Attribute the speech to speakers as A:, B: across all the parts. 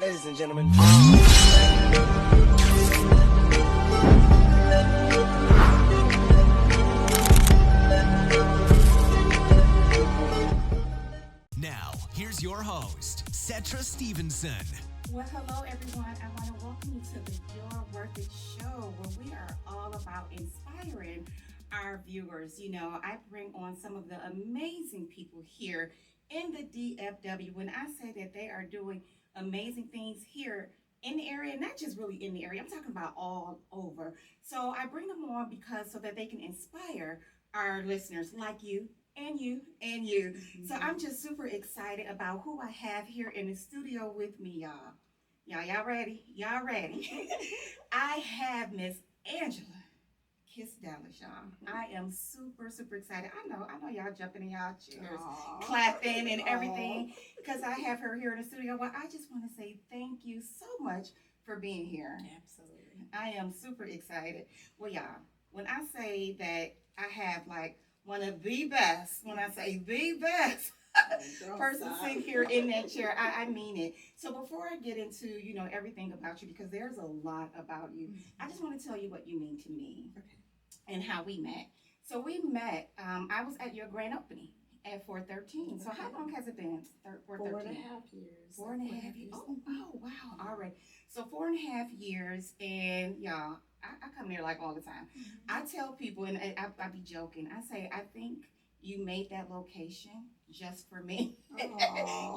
A: Ladies and gentlemen.
B: Now, here's your host, Setra Stevenson.
C: Well, hello everyone. I want to welcome you to the You're Worth It show, where we are all about inspiring our viewers. You know, I bring on some of the amazing people here in the DFW. When I say that they are doing amazing things here in the area, not just really in the area, I'm talking about all over. So I bring them on because so that they can inspire our listeners like you and you and you. So I'm just super excited about who I have here in the studio with me, y'all. Y'all ready? Y'all ready? I have Miss Angela Kisds Dallas, y'all. I am super excited. I know y'all jumping in y'all chairs, clapping and everything, because I have her here in the studio. Well, I just want to say thank you so much for being here.
D: Absolutely.
C: I am super excited. Well, y'all, when I say that I have like one of the best, when I say the best person sitting here in that chair, I mean it. So before I get into, everything about you, because there's a lot about you, I just want to tell you what you mean to me.
D: Okay.
C: And how we met. So we met, I was at your grand opening at 413. So how long has it been? 413?
D: 4.5 years.
C: 4.5 years. Oh, wow. All right. So 4.5 years, and y'all, I come here like all the time. I tell people, and I be joking, I say, I think you made that location just for me.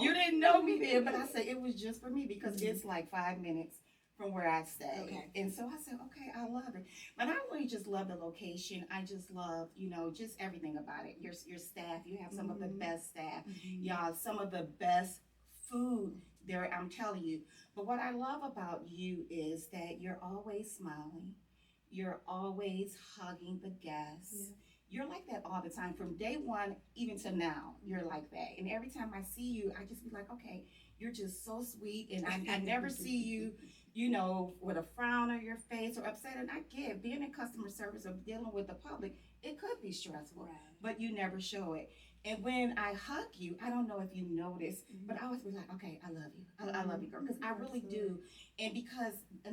C: You didn't know me then, but I say it was just for me because it's like 5 minutes from where I stay.
D: Okay.
C: And so I said, okay, I love it. But I don't really just love the location. I just love, just everything about it. Your staff, you have some of the best staff. Y'all, some of the best food there, I'm telling you. But what I love about you is that you're always smiling. You're always hugging the guests.
D: Yeah.
C: You're like that all the time. From day one, even to now, you're like that. And every time I see you, I just be like, okay, you're just so sweet. And I never see you, with a frown on your face or upset. And I get being in customer service or dealing with the public, it could be stressful,
D: Right.
C: but you never show it. And when I hug you, I don't know if you notice, but I always be like, okay, I love you. I love you, girl, because I really do. And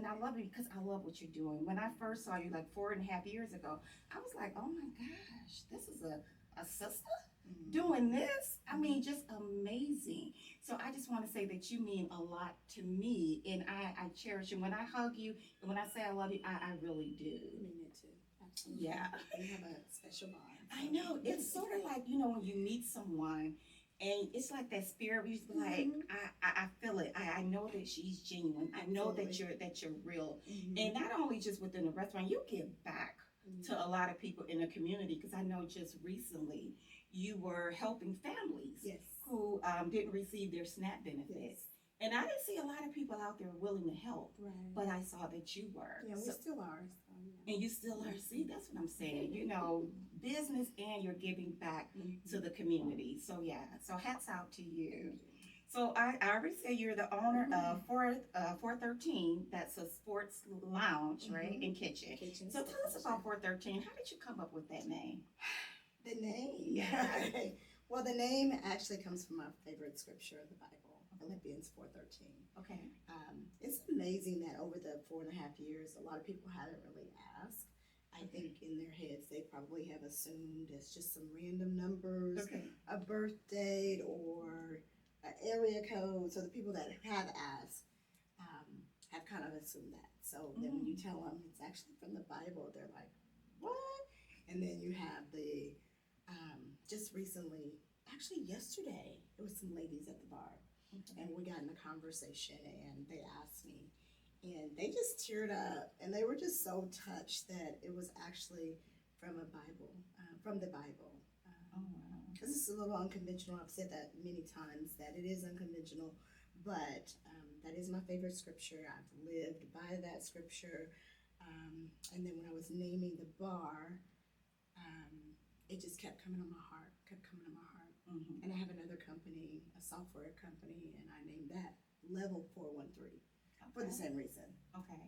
C: I love you because I love what you're doing. When I first saw you like 4.5 years ago, I was like, oh my gosh, this is a sister doing this. I mean, just amazing. So I just want to say that you mean a lot to me, and I cherish you. When I hug you and when I say I love you, I really do.
D: I mean it too. Absolutely.
C: Yeah.
D: We have a special bond.
C: I know. It's sort of like, when you meet someone and it's like that spirit where you be like, I feel it. I know that she's genuine. I know that you're real. And not only just within the restaurant, you give back to a lot of people in the community, because I know just recently you were helping families who didn't receive their SNAP benefits.
D: Yes.
C: And I didn't see a lot of people out there willing to help,
D: Right.
C: but I saw that you were.
D: Yeah, we still are. So, yeah.
C: And you still are. See, that's what I'm saying. Business and you're giving back to the community. So yeah. So hats out to you. So I already said you're the owner of 413. That's a sports lounge, right, and kitchen. So tell us about 413. How did you come up with that name?
D: The name.
C: Yeah.
D: Well, the name actually comes from my favorite scripture of the Bible, Philippians 4:13.
C: Okay.
D: It's amazing that over the 4.5 years, a lot of people haven't really asked. I think in their heads they probably have assumed it's just some random numbers, a birth date, or an area code. So the people that have asked have kind of assumed that. So then when you tell them it's actually from the Bible, they're like, what? And then you have the, just recently, actually yesterday, it was some ladies at the bar. And we got in a conversation and they asked me, and they just teared up, and they were just so touched that it was actually from a Bible, from the Bible. Because it's a little unconventional. I've said that many times that it is unconventional, but that is my favorite scripture. I've lived by that scripture. And then when I was naming the bar, it just kept coming on my heart, And I have another company, a software company, and I named that Level 413 for the same reason.
C: Okay.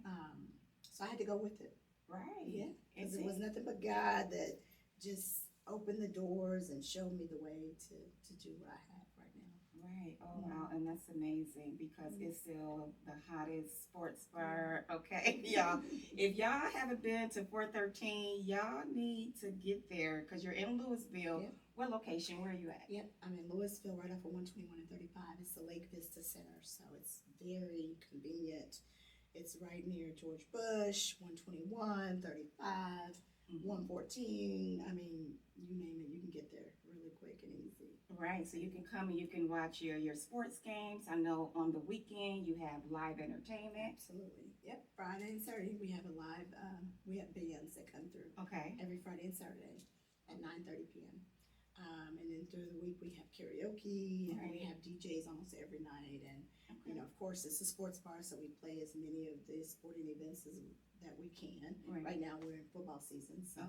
D: So I had to go with it.
C: Right.
D: Yeah. Because it was nothing but God that just opened the doors and showed me the way to do what I have right now.
C: Right. Oh wow, and that's amazing because it's still the hottest sports bar. Okay, y'all. If y'all haven't been to 413, y'all need to get there because you're in Louisville.
D: Yep.
C: What location? Where are you at?
D: Yep, I'm in Louisville, right off of 121 and 35. It's the Lake Vista Center, so it's very convenient. It's right near George Bush, 121, 35, 114. I mean, you name it, you can get there really quick and easy.
C: Right. So you can come and you can watch your sports games. I know on the weekend you have live entertainment.
D: Absolutely. Yep. Friday and Saturday we have a live. We have bands that come through.
C: Okay.
D: Every Friday and Saturday at 9:30 p.m. And then through the week we have karaoke and we have DJs almost every night. And you know, of course, it's a sports bar, so we play as many of the sporting events as that we can. Right now we're in football season, so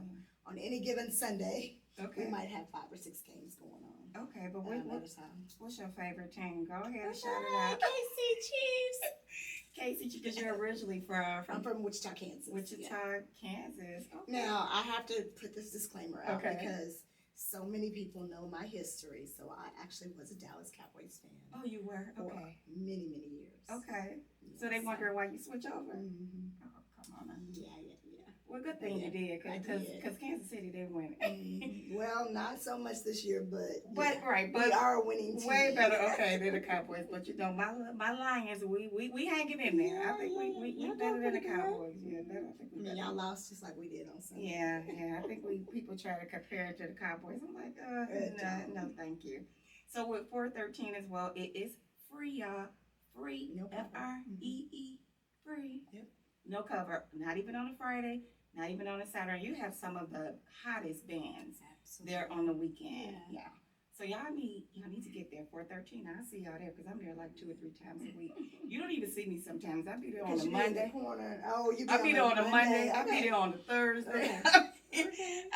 D: on any given Sunday, we might have 5 or 6 games going on.
C: Okay, but what's your favorite team? Go ahead and shout it out.
D: KC Chiefs.
C: Casey, because you're originally from
D: I'm from Wichita, Kansas.
C: Kansas. Okay.
D: Now I have to put this disclaimer out because so many people know my history. So I actually was a Dallas Cowboys fan.
C: Oh, you were?
D: For
C: Okay.
D: many, many years.
C: Okay. So they wonder why you switch over?
D: Mm-hmm.
C: Oh, come on.
D: Yeah.
C: Well, good thing you did, because Kansas City did win.
D: Well, not so much this year, but
C: we
D: are a winning team.
C: Way better, than the Cowboys. But you know, my Lions, we hanging in there. I think we better than the Cowboys. Yeah, I think
D: y'all lost just like we did on Sunday.
C: Yeah. I think people try to compare it to the Cowboys. I'm like, no, thank you. So with 413 as well, it is free, y'all. Free.
D: No cover.
C: FREE. Free.
D: Yep.
C: No cover. Not even on a Friday. Not even on a Saturday. You have some of the hottest bands there on the weekend. Yeah. So y'all need to get there. 413. I see y'all there because I'm there like 2 or 3 times a week. You don't even see me sometimes. I be there on a Monday. I be there on a Monday. I be there on a Thursday.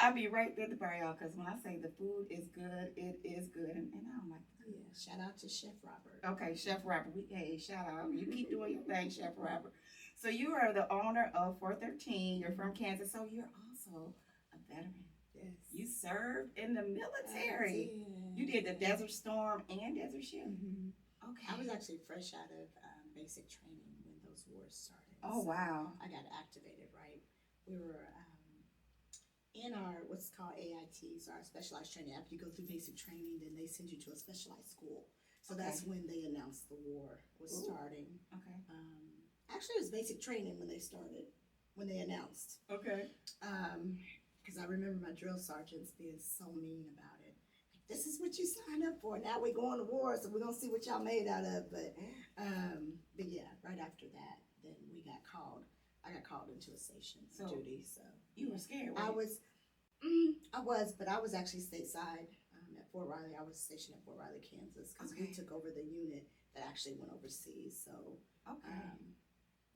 C: I be right there at the bar, y'all. Because when I say the food is good, it is good, and I don't like the food.
D: Yeah. Shout out to Chef Robert.
C: Okay, Chef Robert. Shout out. You keep doing your thing, Chef Robert. So you are the owner of 413. You're from Kansas, so you're also a veteran.
D: Yes.
C: You served in the military. You did the Desert Storm and Desert Shield.
D: Mm-hmm.
C: Okay.
D: I was actually fresh out of basic training when those wars started.
C: Oh,
D: so
C: wow.
D: I got activated, right? We were in our what's called AITs, our specialized training. After you go through basic training, then they send you to a specialized school. So that's when they announced the war was starting.
C: Okay.
D: Actually, it was basic training when they announced.
C: Okay.
D: Because I remember my drill sergeants being so mean about it. Like, this is what you signed up for. Now we're going to war, so we're gonna see what y'all made out of. But yeah, right after that, then we got called. I got called into a station duty. So
C: you were scared.
D: I was, but I was actually stateside at Fort Riley. I was stationed at Fort Riley, Kansas, because we took over the unit that actually went overseas. So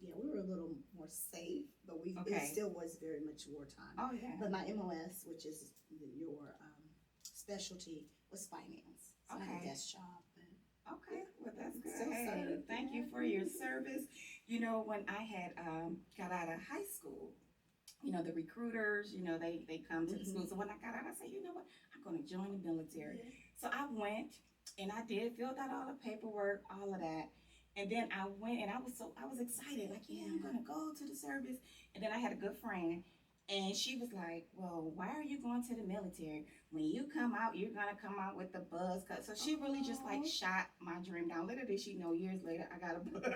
D: yeah, we were a little more safe, but it still was very much wartime.
C: Oh, yeah.
D: But my MOS, which is your specialty, was finance. So I had a desk job.
C: Okay, well, that's good. Hey, thank you for your service. You know, when I had got out of high school, you know, the recruiters, you know, they come to the school. So when I got out, I said, you know what, I'm going to join the military. So I went, and I filled out all the paperwork, all of that. And then I went, and I was excited, like, I'm gonna go to the service. And then I had a good friend, and she was like, well, why are you going to the military? When you come out, you're gonna come out with the buzz cut. So she really just like shot my dream down. Little did she know, years later, I got a buzz.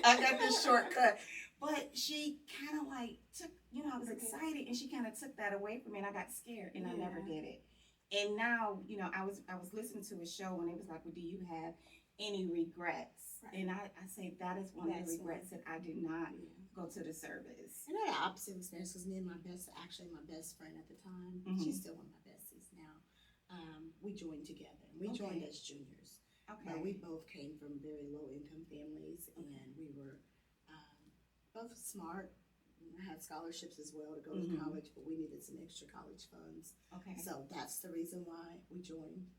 C: I got this shortcut. But she kind of like took, you know, I was excited, and she kind of took that away from me, and I got scared, and I never did it. And now, you know, I was listening to a show, and it was like, well, do you have any regrets? And I say that is one of the regrets that I did not go to the service.
D: And I had an opposite experience because me and my best friend at the time, she's still one of my besties now, we joined together. We joined as juniors. Okay. But we both came from very low income families, and we were both smart. I had scholarships as well to go to college, but we needed some extra college funds. Okay. So that's the reason why we joined,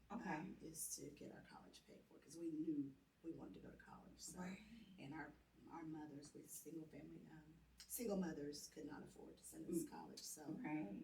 D: is to get our college paid for, because we knew we wanted to go to college. So, and our mothers with single mothers could not afford to send us to college. So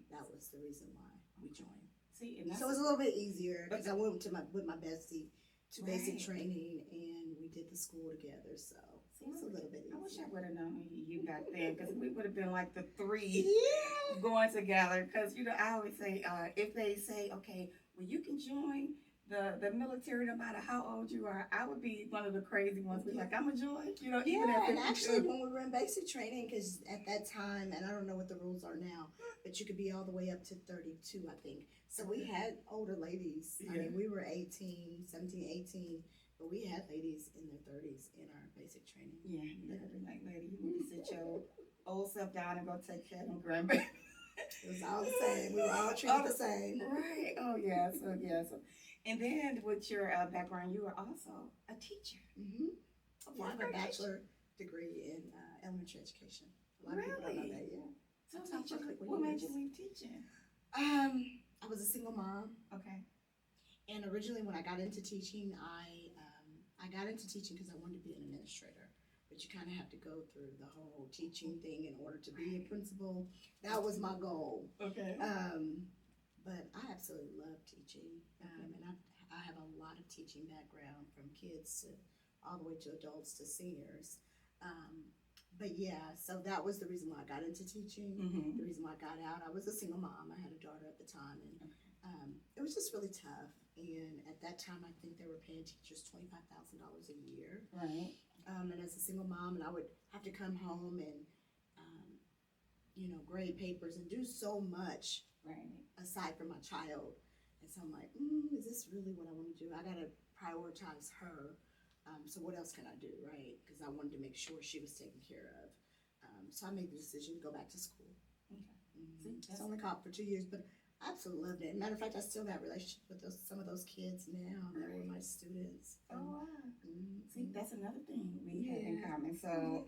D: that was the reason why we joined.
C: See,
D: so it was a little bit easier because I went with my bestie to basic training, and we did the school together. So it was a little bit easier.
C: I wish I would have known you back then, because we would have been like the three
D: Yeah.
C: going together. Because I always say, if they say, okay, well, you can join the military no matter how old you are, I would be one of the crazy ones. Be like, I'm a join. Even
D: Yeah,
C: at
D: and
C: 52.
D: actually, when we were in basic training, because at that time, and I don't know what the rules are now, but you could be all the way up to 32, I think. So we had older ladies. I mean, we were 18, 17, 18, but we had ladies in their 30s in our basic training.
C: Yeah, you would have been like, lady, you need to sit your old self down and go take care of them grandbabies.
D: It was all the same. We were all treated the same.
C: Right. Oh, yeah. So. And then with your background, you were also a teacher.
D: Mm-hmm. I have a bachelor degree in elementary education. A lot of people don't know that, yeah.
C: So what made you leave teaching?
D: I was a single mom.
C: Okay.
D: And originally when I got into teaching, I got into teaching because I wanted to be an administrator. But you kind of have to go through the whole teaching thing in order to be a principal. That was my goal.
C: Okay.
D: But I absolutely love teaching. And I have a lot of teaching background, from kids to all the way to adults to seniors. But yeah, so that was the reason why I got into teaching.
C: Mm-hmm.
D: The reason why I got out. I was a single mom. I had a daughter at the time, and it was just really tough. And at that time, I think they were paying teachers $25,000 a year.
C: Right.
D: And as a single mom, and I would have to come home and grade papers and do so much aside from my child. And so I'm like, is this really what I want to do? I got to prioritize her. So what else can I do, right? Because I wanted to make sure she was taken care of. So I made the decision to go back to school.
C: Okay.
D: It's only caught for 2 years, but I absolutely loved it. Matter of fact, I still got relationship with some of those kids now that were my students.
C: Oh, wow.
D: Mm-hmm.
C: See, that's another thing we have in common. So,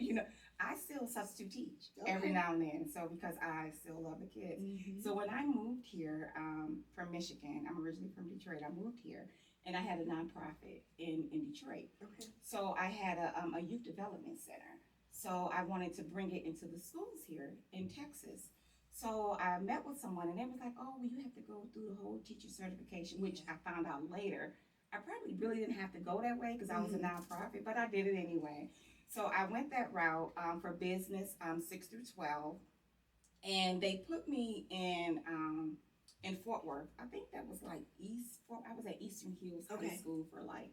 C: I still substitute teach every now and then. So, because I still love the kids.
D: Mm-hmm.
C: So, when I moved here from Michigan, I'm originally from Detroit. I moved here and I had a nonprofit in Detroit.
D: Okay.
C: So, I had a youth development center. So, I wanted to bring it into the schools here in Texas. So I met with someone and they was like, oh, well, you have to go through the whole teacher certification, which I found out later. I probably really didn't have to go that way because I was a nonprofit, but I did it anyway. So I went that route for business 6 through 12. And they put me in Fort Worth. I think that was like I was at Eastern Hills High School for like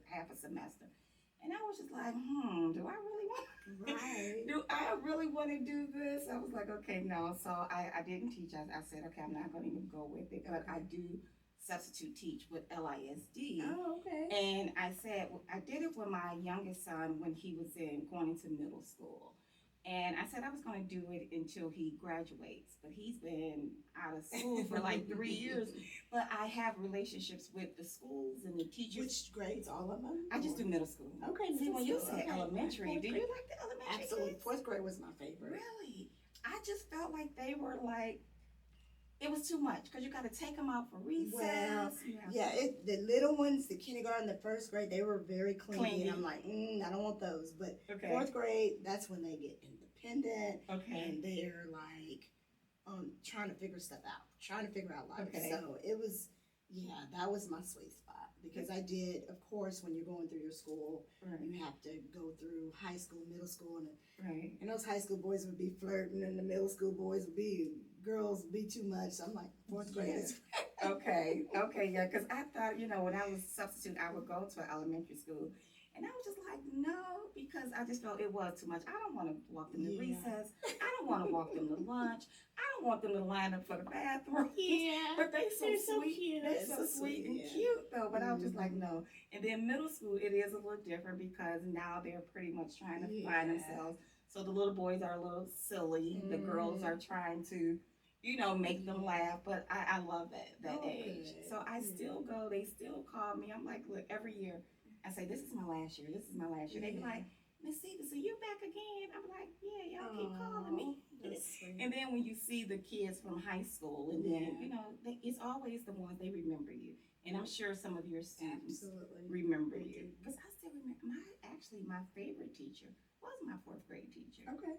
C: half a semester. And I was just like, do I really want do I really want to do this? I was like, okay, no. So I didn't teach. I said, okay, I'm not going to even go with it. But I do substitute teach with LISD.
D: Oh, okay.
C: And I said, I did it with my youngest son when he was going into middle school. And I said I was going to do it until he graduates, but he's been out of school for like 3 years. But I have relationships with the schools and the teachers.
D: Which grades, all of them?
C: I just do middle school.
D: Okay,
C: See, when you
D: middle
C: said
D: school, okay.
C: elementary, do you like the elementary
D: Absolutely.
C: kids?
D: 4th grade was my favorite.
C: Really? I just felt like they were like, it was too much because you got to take them out for recess.
D: Well, the little ones, the kindergarten, the 1st grade, they were very clingy. And I'm like, I don't want those. But 4th grade, that's when they get independent. Okay. And they're like trying to figure stuff out, trying to figure out life. Okay. So it was, that was my sweet spot. Because I did, of course, when you're going through your school, you have to go through high school, middle school, and those high school boys would be flirting, and the middle school boys would be, girls would be too much. So I'm like, 4th grade is
C: Okay, yeah, because I thought, when I was substitute, I would go to an elementary school. And I was just like, no, because I just felt it was too much. I don't want to walk them to recess. I don't want to walk them to lunch. I don't want them to line up for the bathroom. Yeah. But they're so sweet. They're so sweet and cute, though. But I was just like, no. And then middle school, it is a little different because now they're pretty much trying to find themselves. So the little boys are a little silly. The girls are trying to, make them laugh. But I love that age. So I still go. They still call me. I'm like, look, every year. I say, this is my last year. This is my last year. They be like, Miss Setra, so you back again? I'm like, yeah, y'all keep calling me. And then when you see the kids from high school, and then, it's always the ones, they remember you. And I'm sure some of your students remember you. Because I still remember, my favorite teacher was my 4th grade teacher.
D: Okay.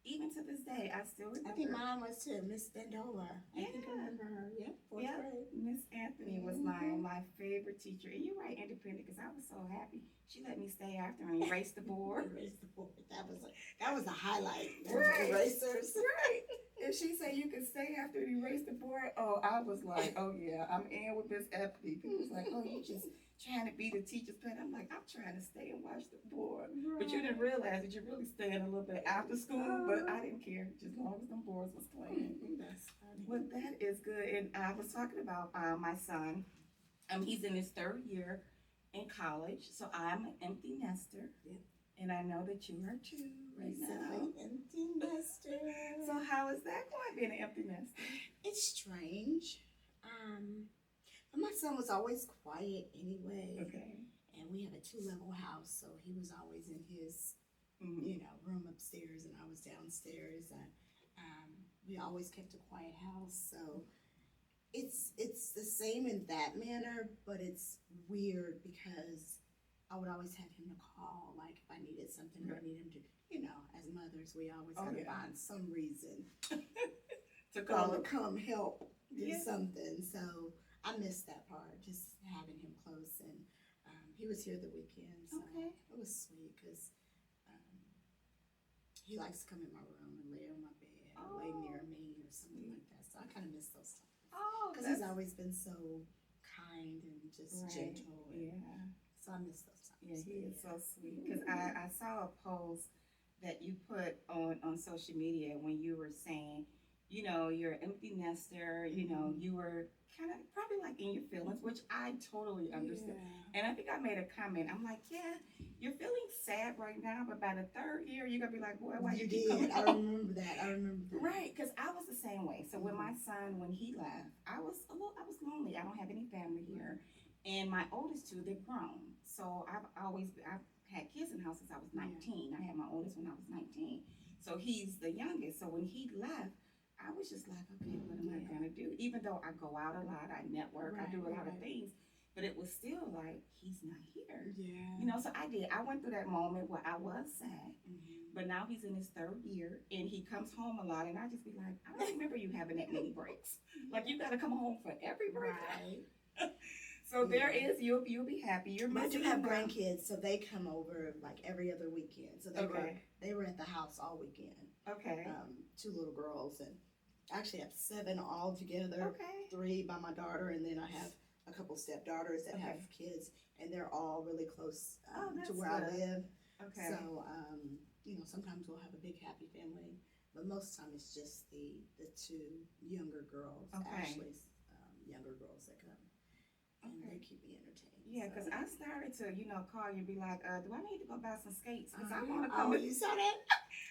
C: even to this day, I still remember.
D: I think mine was too, Miss Bendola. I think I
C: Yeah.
D: remember her. Yeah, fourth
C: Yeah,
D: grade.
C: Miss Anthony was my favorite teacher, and you're right, independent, because I was so happy. She let me stay after and erase the board.
D: Erase the board. That was a highlight.
C: Right.
D: Erasers.
C: Right. If she said you could stay after and erase the board, oh, I was like, oh yeah, I'm in with Miss Anthony. People was like, oh, you just trying to be the teacher's pet. I'm like, I'm trying to stay and watch the board.
D: Right.
C: But you didn't realize that you're really staying a little bit after school, but I didn't care, just as long as them boards was playing.
D: That's funny.
C: Well, that is good. And I was talking about my son. He's in his third year in college, so I'm an empty nester.
D: Yep.
C: And I know that you are too right now.
D: Empty nester.
C: So how is that going, being an empty nester?
D: It's strange. But my son was always quiet anyway.
C: Okay.
D: And we have a 2-level house, so he was always in his,
C: Mm-hmm.
D: room upstairs, and I was downstairs. And we always kept a quiet house, so it's the same in that manner, but it's weird because I would always have him to call, like if I needed something or I need him to, as mothers, we always gotta find some reason
C: to
D: come help do something. So I missed that part, just having him close, and he was here the weekend, so it was sweet because he likes to come in my room and lay on my bed or lay near me or something like that. So I kind of miss those times.
C: Oh,
D: because he's always been so kind and just gentle. And so I miss those times.
C: Yeah, he is so sweet. Because I saw a post that you put on social media when you were saying, you're an empty nester, you were kind of probably like in your feelings, which I totally understand.
D: Yeah.
C: And I think I made a comment. I'm like, yeah, you're feeling sad right now, but by the third year, you're going to be like, boy, why you keep coming
D: I remember that.
C: Right, because I was the same way. So when my son, when he left, I was lonely. I don't have any family here. And my oldest two, they're grown. So I've had kids in the house since I was 19. I had my oldest when I was 19. So he's the youngest. So when he left, I was just like, okay, what am I going to do? Even though I go out a lot, I network, I do a lot of things, but it was still like, he's not here.
D: Yeah.
C: So I went through that moment where I was sad, but now he's in his third year and he comes home a lot, and I just be like, I don't remember you having that many breaks. Like, you got to come home for every break.
D: Right.
C: So there is, you'll be happy.
D: I do have grandkids, so they come over like every other weekend. So they were at the house all weekend.
C: Okay.
D: 2 little girls, and I actually have 7 all together.
C: Okay.
D: 3 by my daughter, and then I have a couple stepdaughters that have kids, and they're all really close to where I live.
C: Okay.
D: So, sometimes we'll have a big happy family, but most of the time it's just the 2 younger girls, Ashley's younger girls that come, and they keep me entertained.
C: Yeah, because I started to, call you and be like, do I need to go buy some skates? Because I want to
D: Oh,
C: come.
D: you saw that?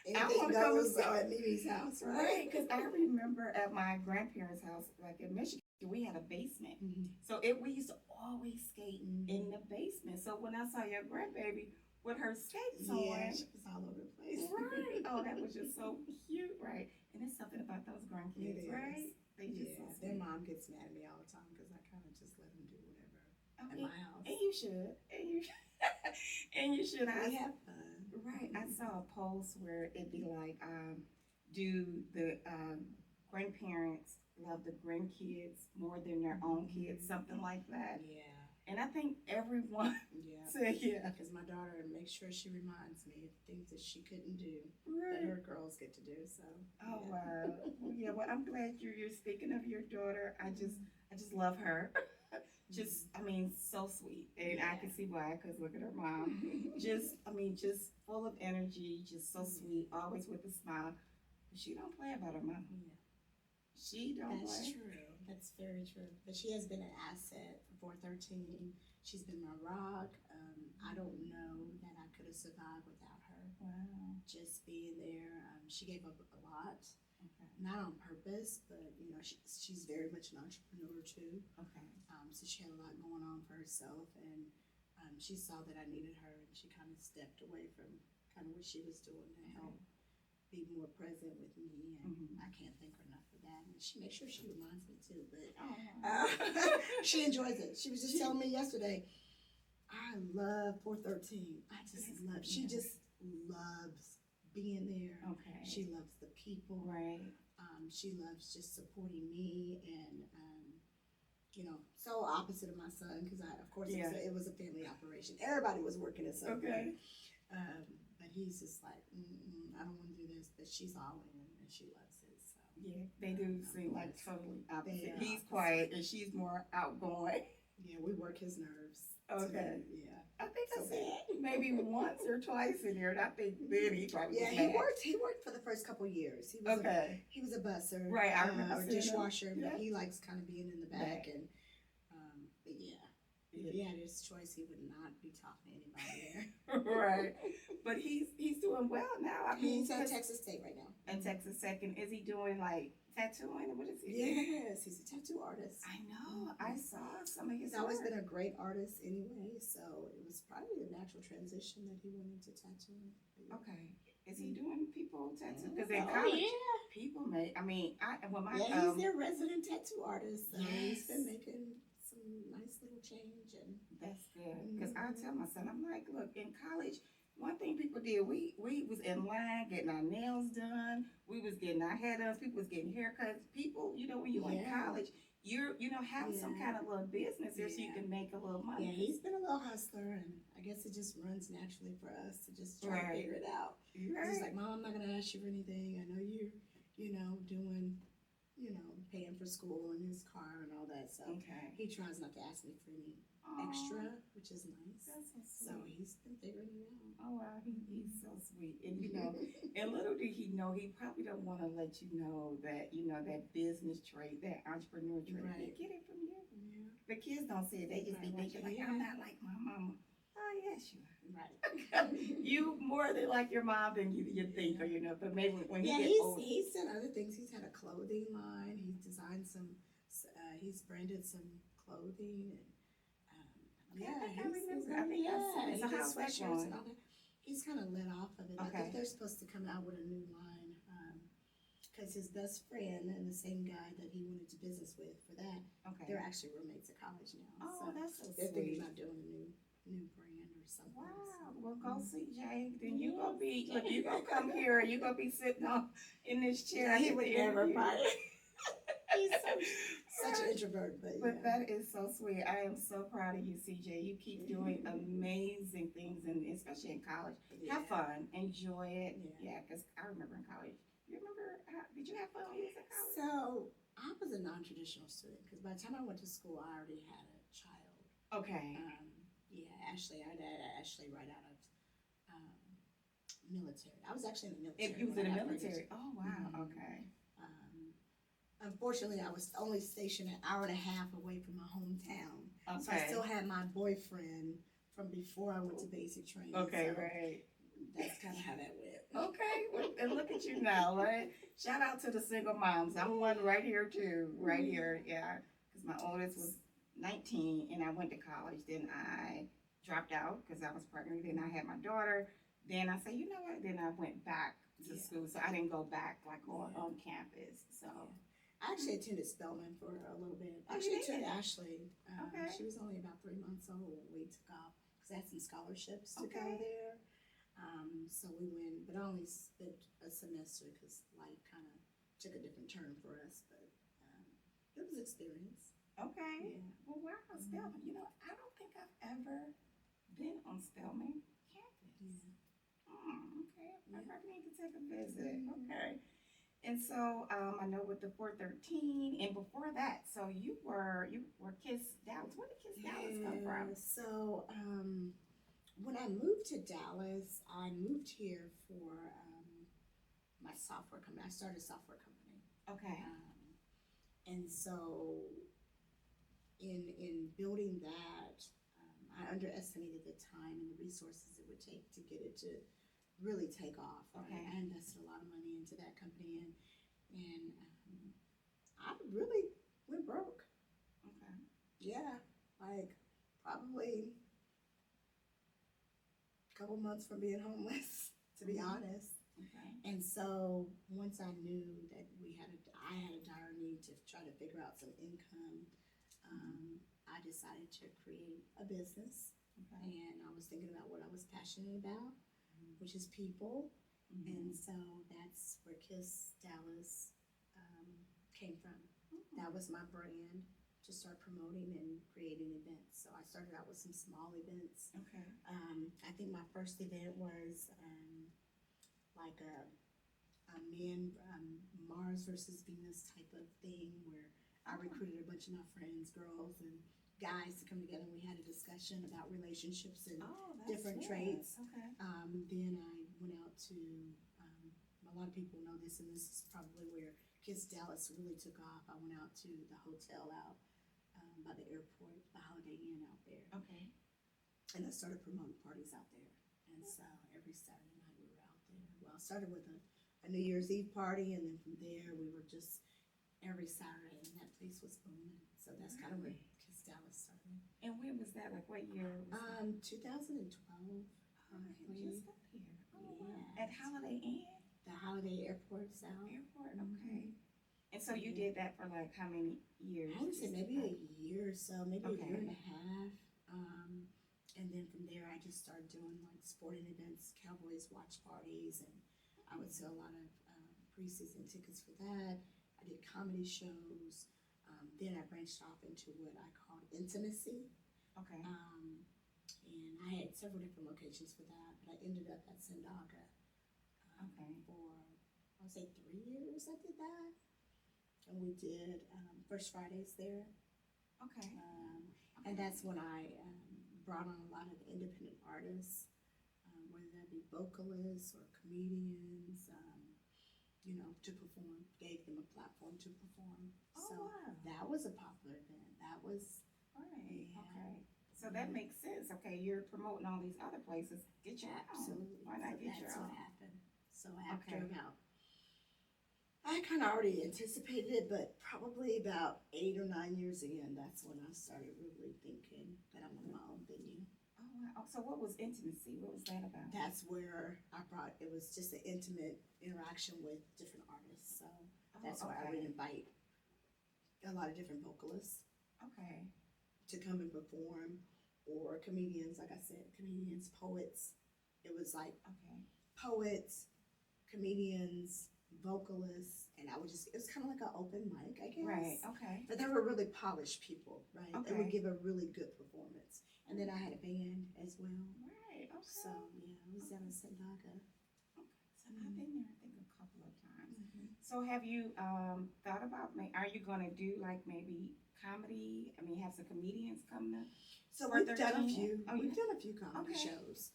C: Anything
D: goes at Mimi's house,
C: Right, because I remember at my grandparents' house, like in Michigan, we had a basement. So we used to always skate in the basement. So when I saw your grandbaby with her skates on,
D: she was all over the place.
C: Right. Oh, that was just so cute, right? And it's something about those grandkids, right? They just
D: their mom gets mad at me all the time because I kind of just let them do whatever at my house.
C: And you should. And you should.
D: We have fun.
C: Right. I saw a post where it'd be like, do the grandparents love the grandkids more than their own kids? Something like that.
D: Yeah.
C: And I think everyone said
D: Because my daughter makes sure she reminds me of things that she couldn't do
C: Right.
D: that her girls get to do. So.
C: Oh wow. Well, I'm glad you're speaking of your daughter. I just love her. So sweet, and I can see why. Cause look at her mom. just full of energy, just so sweet, always with a smile. But she don't play about her mom.
D: Yeah.
C: She don't
D: That's
C: play.
D: true. That's very true. But she has been an asset for 413. She's been my rock. I don't know that I could have survived without her.
C: Wow.
D: Just being there. She gave up a lot.
C: Okay.
D: Not on purpose, but she's very much an entrepreneur too.
C: Okay.
D: So she had a lot going on for herself, and she saw that I needed her, and she kind of stepped away from kind of what she was doing to help be more present with me, and I can't thank her enough for that. And she makes sure she reminds me too, but she enjoys it. She was just telling me yesterday, I love 413. She just loves being there.
C: Okay.
D: She loves the people.
C: Right.
D: She loves just supporting me and, so opposite of my son, because of course, it was a family operation. Everybody was working at some point. But he's just like, I don't want to do this, but she's all in and she loves it. So
C: Yeah, they do seem like totally opposite. He's
D: opposite.
C: quiet and she's more outgoing.
D: Yeah, we work his nerves.
C: Okay.
D: Yeah.
C: I think I said maybe once or twice in here, and I think then he probably was
D: he
C: mad.
D: worked for the first couple years. He was a busser,
C: right? I remember
D: or dishwasher.
C: Yeah.
D: But he likes kind of being in the back, and but if he had his choice, he would not be talking to anybody there.
C: Right, but he's doing well now. I mean,
D: he's at Texas State right now.
C: And Texas Second, is he doing like tattooing? What is he doing?
D: Yes, he's a tattoo artist.
C: I know. I saw some of his.
D: He's always been a great artist anyway, so it was probably a natural transition that he went into tattooing.
C: Okay. Is he doing people tattoo? Because in college, people make. I mean,
D: he's their resident tattoo artist. So he's been making some nice little change, and
C: that's good. Because I tell my son, I'm like, look, in college, one thing people did, we was in line getting our nails done. We was getting our hair done. People was getting haircuts. People, when you in college, have some kind of little business there so you can make a little money.
D: Yeah, he's been a little hustler, and I guess it just runs naturally for us to just try to figure it out. Right. He's like, Mom, I'm not gonna ask you for anything. I know you're, doing, paying for school and his car and all that. So he tries not to ask me for any extra, which is nice.
C: That's so sweet.
D: So he's been figuring it out.
C: Oh wow, he's so sweet. And and little did he know, he probably don't want to let you know that that business trait, that entrepreneur trait.
D: Right.
C: They get it from you.
D: Yeah.
C: The kids don't see it. They just be thinking like, I'm not like my mama. Oh yes, you are.
D: Right.
C: You more than like your mom than you think, or but maybe when he gets older.
D: He's done other things. He's had a clothing line. He's designed some. He's branded some clothing and.
C: I think
D: he does sweatshirts and all that. He's kind of let off of it. I think they're supposed to come out with a new line because his best friend and the same guy that he went into business with for that, they're actually roommates at college now.
C: Oh, that's so
D: they're
C: sweet.
D: thinking about doing a new brand or something.
C: Wow. Well, go CJ. Then you gonna be you gonna come here. You gonna be sitting in this chair.
D: He would never buy it. He's such an introvert, but
C: that is so sweet. I am so proud of you, CJ. You keep doing amazing things, and especially in college. Have fun, enjoy it. Yeah, because I remember in college. You remember? Did you have fun when you was in college?
D: So I was a non-traditional student because by the time I went to school, I already had a child.
C: Okay.
D: Ashley. I had Ashley right out of military. I was actually in the military.
C: You was in the military. Oh wow. Mm-hmm. Okay.
D: Unfortunately, I was only stationed an hour and a half away from my hometown.
C: Okay.
D: So I still had my boyfriend from before I went to basic training.
C: Okay,
D: so
C: right.
D: That's kind of how that went.
C: Okay, and look at you now, right? Shout out to the single moms. I'm one right here too, right here, yeah. Because my oldest was 19 and I went to college. Then I dropped out because I was pregnant. Then I had my daughter. Then I said, you know what? Then I went back to school, so I didn't go back like on campus. So.
D: I actually attended Spelman for a little bit. I actually took Ashley. She was only about 3 months old. We took off because I had some scholarships to go there. So we went, but I only spent a semester because life kind of took a different turn for us. But it was experience.
C: Okay.
D: Yeah.
C: Well, wow, Spelman. I don't think I've ever been on Spelman campus. Yeah. Okay. I probably need to take a visit. Okay. And so I know with the 413, and before that, so you were Kisds Dallas. Where did Kisds Dallas come from?
D: So when I moved to Dallas, I moved here for my software company. I started a software company.
C: Okay.
D: And so in building that, I underestimated the time and the resources it would take to get it to really take off. Right?
C: Okay.
D: I invested a lot of money into that company, and I really went broke.
C: Okay.
D: Yeah, like probably a couple months from being homeless, to be honest.
C: Okay.
D: And so once I knew that I had a dire need to try to figure out some income, I decided to create a business. Okay. And I was thinking about what I was passionate about, which is people, And so that's where Kids Dallas came from. That was my brand to start promoting and creating events. So I started out with some small events.
C: Okay.
D: I think my first event was like a man Mars versus Venus type of thing where I recruited a bunch of my friends, girls and guys to come together and we had a discussion about relationships and different traits.
C: Okay.
D: Then I went out to, a lot of people know this, and this is probably where Kids Dallas really took off. I went out to the hotel out by the airport, the Holiday Inn out there.
C: Okay.
D: And I started promoting parties out there. And so every Saturday night we were out there. Well, I started with a New Year's Eve party, and then from there we were just every Saturday, and that place was booming. So that's kind of where Kids Dallas started.
C: And when was that? Like what year? Was that?
D: 2012.
C: Oh, I just got here. Oh, wow.
D: Yes.
C: At Holiday Inn?
D: The Holiday Airport South.
C: Airport, okay. And so you did that for like how many years?
D: I would say maybe a year or so, maybe a year and
C: Okay.
D: a half. And then from there, I just started doing like sporting events, Cowboys watch parties, and I would sell a lot of preseason tickets for that. I did comedy shows. Then I branched off into what I called intimacy.
C: Okay.
D: And I had several different locations for that, but I ended up at Sendaga
C: Okay.
D: for, I would say 3 years I did that. And we did First Fridays there.
C: Okay.
D: And that's when I brought on a lot of independent artists, whether that be vocalists or comedians, to perform, gave them a platform to perform.
C: Oh,
D: So
C: wow.
D: that was a popular event. That was,
C: Right.
D: Yeah.
C: Okay. So that makes sense. Okay, you're promoting all these other places. Get your own.
D: absolutely.
C: Why not
D: So
C: get your
D: that's
C: own?
D: what happened. So after
C: Okay.
D: about, I kind of already anticipated it, but probably about 8 or 9 years in, that's when I started really thinking that I wanted my own venue.
C: Oh, wow. So what was intimacy? What was that about?
D: That's where it was just an intimate interaction with different artists. So that's why I would invite a lot of different vocalists
C: Okay.
D: to come and perform, or comedians, like I said, comedians, poets. It was like
C: Okay.
D: poets, comedians, vocalists, and I would just, it was kind of like an open mic, I guess.
C: Right. Okay.
D: But they were really polished people, right? They would
C: Okay.
D: give a really good performance. And then I had a band as well.
C: Right. Okay.
D: So, yeah, it was down in Sendaga.
C: So I've been there, I think, a couple of times. So have you thought about, are you gonna do like maybe comedy? I mean, have some comedians come to?
D: So
C: For
D: we've done a
C: 13?
D: few.
C: Oh,
D: We've
C: yeah?
D: done a few comedy
C: Okay.
D: shows.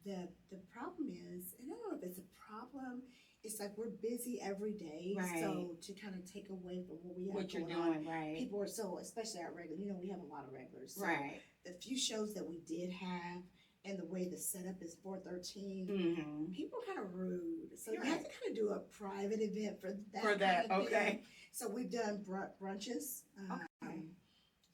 D: The problem is, and I don't know if it's a problem. It's like we're busy every day,
C: Right.
D: so to kind of take away from what we have
C: What you're
D: going on,
C: doing, right?
D: people are so, especially our regular. We have a lot of regulars. So
C: Right.
D: the few shows that we did have, and the way the setup is 413,
C: Mm-hmm.
D: people are kind of rude. So
C: You're
D: you have
C: right.
D: to kind of do a private event for that.
C: For that,
D: kind of thing.
C: okay.
D: So we've done brunches.
C: Okay.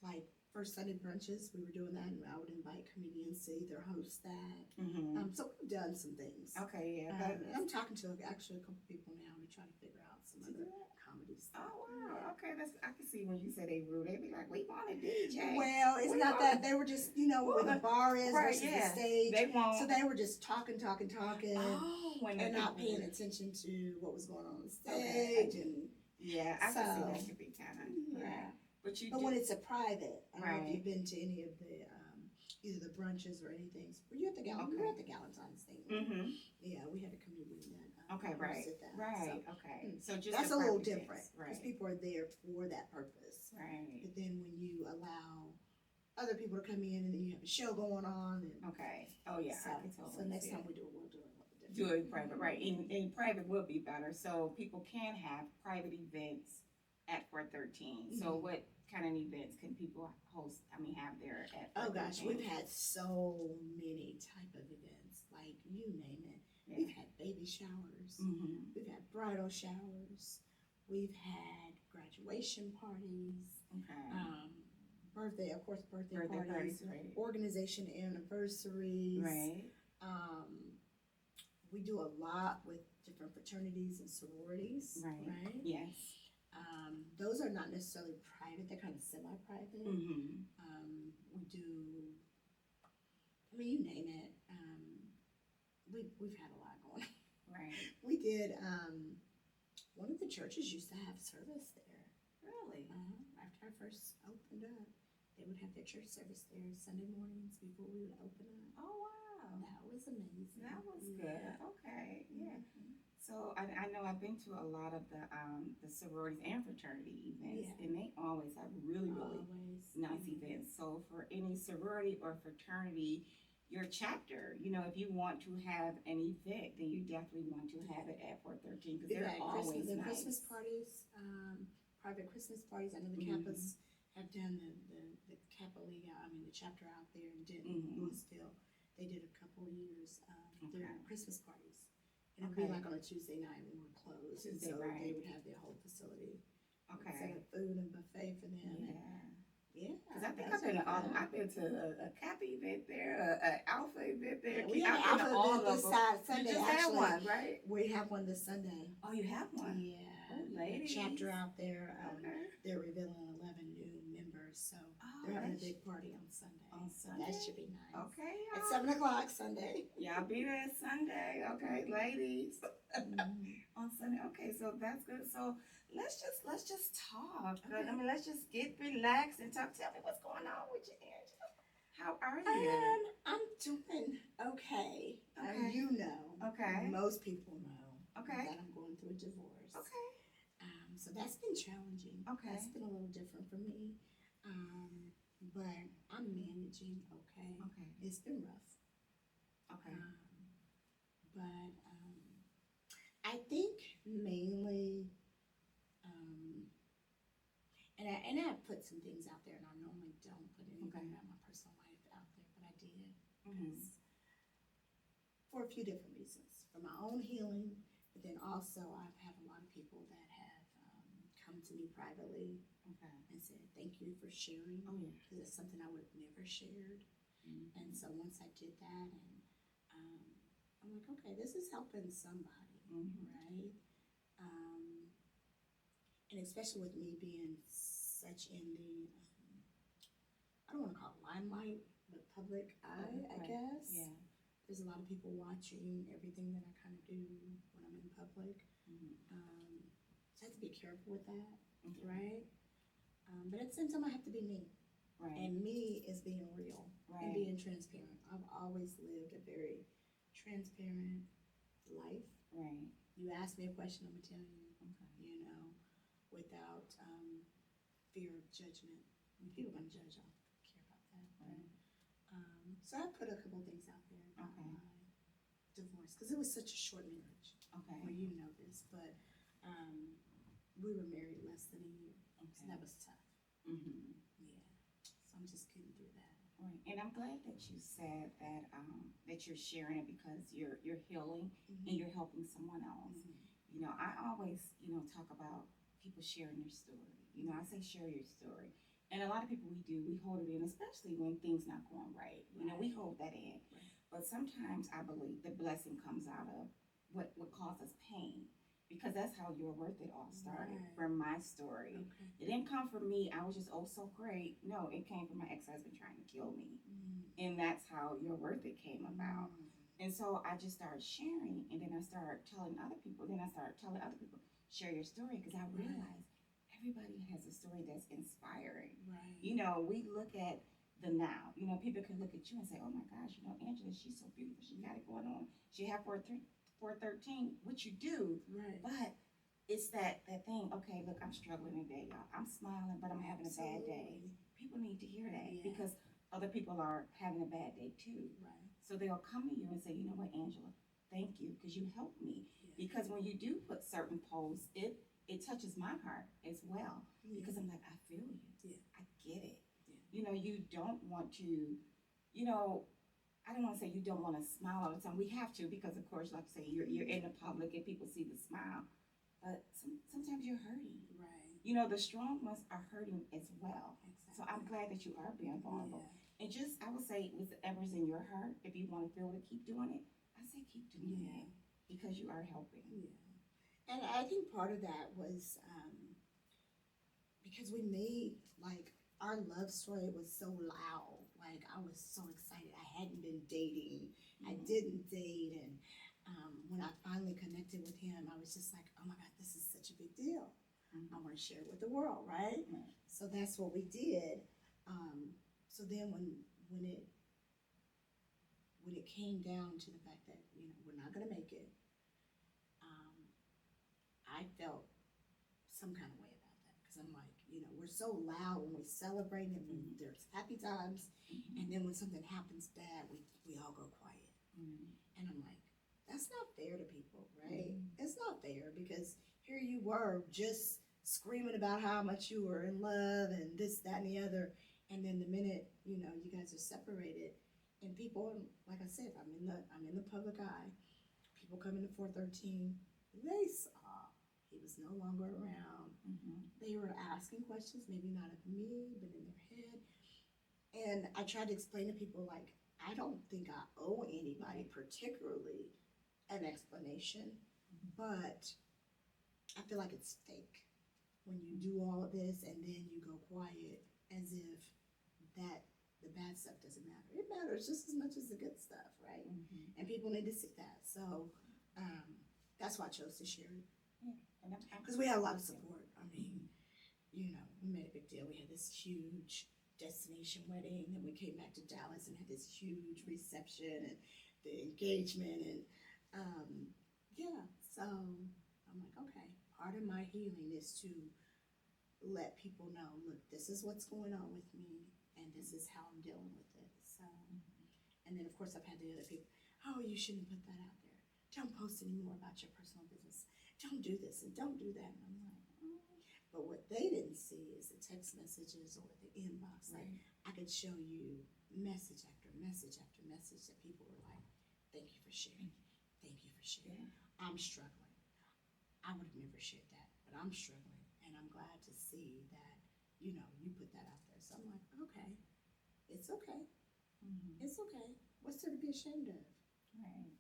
D: Like first Sunday brunches, we were doing that, and I would invite comedians to either host that.
C: Mm-hmm.
D: So we've done some things.
C: Okay, yeah.
D: And I'm talking to actually a couple people now to try to figure out some
C: To do
D: other
C: that?
D: comedy stuff.
C: Oh, wow. Okay, I can see when you say they rude, they be like, we want a DJ.
D: Well, it's
C: We
D: not
C: want-
D: that they were just, where the bar is
C: Right,
D: versus
C: yeah.
D: the stage.
C: They want.
D: So they were just talking,
C: Oh, when
D: and
C: the
D: not
C: people-
D: paying attention to what was going on the
C: Okay.
D: stage. And
C: Yeah, I can see
D: So,
C: that could be kind of.
D: yeah.
C: Right. But you
D: But
C: do.
D: when it's a private, I don't know if
C: Right.
D: you've been to any of the, either the brunches or anything. Were you at the
C: Okay.
D: You were at the Galentine's thing.
C: Mm-hmm.
D: Yeah, we had a comedian that
C: Okay, right.
D: hosted that.
C: Right.
D: So
C: Okay. So just
D: that's
C: the
D: a little
C: private
D: different
C: events,
D: because
C: Right.
D: people are there for that purpose.
C: Right.
D: But then when you allow other people to come in and then you have a show going on, and
C: Okay. Oh yeah,
D: so,
C: I can totally
D: so next
C: see
D: time
C: it.
D: we do it, we'll do it a little different.
C: Do it private, right? And private will be better, so people can have private events at 413. So
D: Mhm.
C: what kind of events can people host? I mean, have there at?
D: Oh gosh,
C: 413?
D: we've had so many type of events, like you name it.
C: Yeah.
D: We've had baby showers.
C: Mm-hmm.
D: We've had bridal showers. We've had graduation parties.
C: Okay.
D: Birthday, of course, birthday
C: Birthday
D: parties.
C: parties, right?
D: Organization anniversaries.
C: Right.
D: We do a lot with different fraternities and sororities.
C: Right. Yes.
D: Those are not necessarily private; they're kind of semi-private.
C: Mm-hmm.
D: We do, I mean, you name it. we've had a lot going on.
C: Right.
D: We did, one of the churches used to have service there.
C: Really?
D: After I first opened up, they would have their church service there Sunday mornings before we would open up.
C: Oh, wow.
D: That was amazing.
C: That was
D: Yeah.
C: good. Okay. Yeah.
D: Mhm.
C: So I know I've been to a lot of the sororities and fraternity events,
D: Yeah.
C: and they always have really
D: Always.
C: nice
D: Mhm.
C: events. So for any sorority or fraternity, your chapter, if you want to have an event, then you definitely want to have it at 413 because
D: We've
C: they're
D: had
C: always
D: the
C: nice.
D: Christmas parties, private Christmas parties. I know the
C: Mhm.
D: Kappas have done the Kappa League, the chapter out there in Denton,
C: Mhm.
D: Louisville. They did a couple of years, their
C: Okay.
D: Christmas parties. And it'd be
C: Okay.
D: like on a Tuesday night when we're closed. And
C: Tuesday,
D: so
C: right.
D: they would have their whole facility. Set
C: Okay.
D: up food and buffet for them.
C: Yeah.
D: Yeah.
C: Because I think
D: those
C: I've been
D: are
C: to all of them.
D: fun.
C: I've been to a Kappa event there, a Alpha event there.
D: Yeah, we
C: I've
D: have
C: been
D: an
C: to
D: Alpha
C: all
D: event
C: of
D: this
C: them.
D: Sunday,
C: You just had
D: actually.
C: one, right?
D: We have one this Sunday.
C: Oh, you have one?
D: Yeah.
C: Oh,
D: The
C: ladies.
D: chapter out there.
C: Okay.
D: They're revealing 11 new members, so
C: Oh,
D: they're having a
C: that's-
D: big party on Sunday.
C: On Sunday?
D: That should be nice.
C: Okay,
D: At
C: y'all.
D: 7 o'clock Sunday.
C: Y'all be there Sunday, okay, ladies.
D: Mhm.
C: On Sunday, okay, so that's good. So let's just talk.
D: Okay.
C: I mean, let's just get relaxed and talk. Tell me what's going on with you, Angela. How are you?
D: I'm doing okay.
C: Okay.
D: You know.
C: Okay.
D: Most people know.
C: Okay.
D: That I'm going through a divorce.
C: Okay.
D: So that's been challenging.
C: Okay.
D: That's been a little different for me. But I'm managing okay.
C: Okay.
D: It's been rough.
C: Okay.
D: But I think mainly, and I put some things out there, and I normally don't put anything
C: Okay.
D: about my personal life out there, but I did
C: Mhm.
D: for a few different reasons. For my own healing, but then also I've had a lot of people that have come to me privately
C: Okay.
D: and said, thank you for sharing.
C: Oh, yeah.
D: Because it's something I would have never shared.
C: Mhm.
D: And so once I did that, and I'm like, okay, this is helping somebody,
C: Mhm.
D: right? And especially with me being such in the, I don't want to call it limelight, but public eye, I
C: Right.
D: guess.
C: Yeah.
D: There's a lot of people watching everything that I kind of do when I'm in public.
C: Mhm.
D: So I have to be careful with that,
C: Okay.
D: right? But at the same time, I have to be me.
C: Right.
D: And me is being real
C: Right.
D: and being transparent. I've always lived a very transparent life.
C: Right.
D: You ask me a question, I'm gonna tell you,
C: Okay.
D: without fear of judgment. I mean, people are gonna judge, I don't care about that.
C: Right.
D: But, so I put a couple things out there about
C: Okay.
D: my divorce, because it was such a short marriage.
C: Okay.
D: Well, you know this, but we were married less than a year, so
C: Okay.
D: that was tough.
C: Mhm.
D: Yeah, so I'm just getting through that.
C: Right. And I'm glad that you said that you're sharing it because you're healing and you're helping someone else. I always, talk about people sharing their story. I say share your story. And a lot of people we hold it in, especially when things not going right. We hold that in.
D: Right.
C: But sometimes I believe the blessing comes out of what causes pain. Because that's how Your Worth It all started,
D: Right.
C: from my story.
D: Okay.
C: It didn't come from me, I was just so great. No, it came from my ex-husband trying to kill me. And that's how Your Worth It came about. And so I just started sharing, and then I started telling other people. Share your story, because I realized everybody has a story that's inspiring.
D: Right.
C: We look at the now. People can look at you and say, oh my gosh, Angela, she's so beautiful. She got it going on. She had 413, what you do.
D: Right.
C: But it's that thing, okay, look, I'm struggling today, y'all. I'm smiling, but I'm having a bad day.
D: Absolutely.
C: People need to hear that
D: Yeah.
C: because other people are having a bad day too.
D: Right.
C: So they'll come to you and say, you know what, Angela, thank you because you helped me.
D: Yeah.
C: Because when you do put certain posts, it touches my heart as well.
D: Yeah.
C: Because I'm like, I feel you.
D: Yeah.
C: I get it.
D: Yeah.
C: You don't want to, I don't want to say you don't want to smile all the time. We have to because, of course, like I say, you're in the public and people see the smile. But sometimes you're hurting.
D: Right.
C: The strong ones are hurting as well.
D: Exactly.
C: So I'm glad that you are being vulnerable.
D: Yeah.
C: And just, I would say, whatever's in your heart, if you want to feel to keep doing it, I say keep doing
D: Yeah.
C: it because you are helping.
D: Yeah. And I think part of that was because we made, like, our love story was so loud. like I was so excited. I hadn't been dating. I didn't date, and when I finally connected with him, I was just like, oh my God, this is such a big deal. I want to share it with the world, right? So that's what we did. So then when it came down to the fact that, you know, we're not gonna make it, I felt some kind of way about that, because I'm like, you know, we're so loud when we celebrate and when there's happy times, and then when something happens bad, we all go quiet. And I'm like, that's not fair to people, right? It's not fair, because here you were just screaming about how much you were in love and this, that, and the other, and then the minute, you know, you guys are separated, and people, like I said, I'm in the public eye. People come into 413, they saw he was no longer around. They were asking questions, maybe not of me, but in their head. And I tried to explain to people, like, I don't think I owe anybody particularly an explanation, but I feel like it's fake when you do all of this and then you go quiet, as if that the bad stuff doesn't matter. It matters just as much as the good stuff, right? And people need to see that. So that's why I chose to share it. Because we had a lot of support. I mean, you know, we made a big deal. We had this huge destination wedding, then we came back to Dallas and had this huge reception and the engagement, and yeah. So I'm like, okay, part of my healing is to let people know, look, this is what's going on with me, and this is how I'm dealing with it. So, and then of course I've had the other people, oh, you shouldn't put that out there. Don't post any more about your personal business. Don't do this and don't do that. And I'm like, but what they didn't see is the text messages or the inbox. Like, I could show you message after message after message that people were like, thank you for sharing. Thank you for sharing. I'm struggling. I would have never shared that, but I'm struggling. And I'm glad to see that, you know, you put that out there. So I'm like, okay, it's okay. It's okay. What's there to be ashamed of?
C: Right.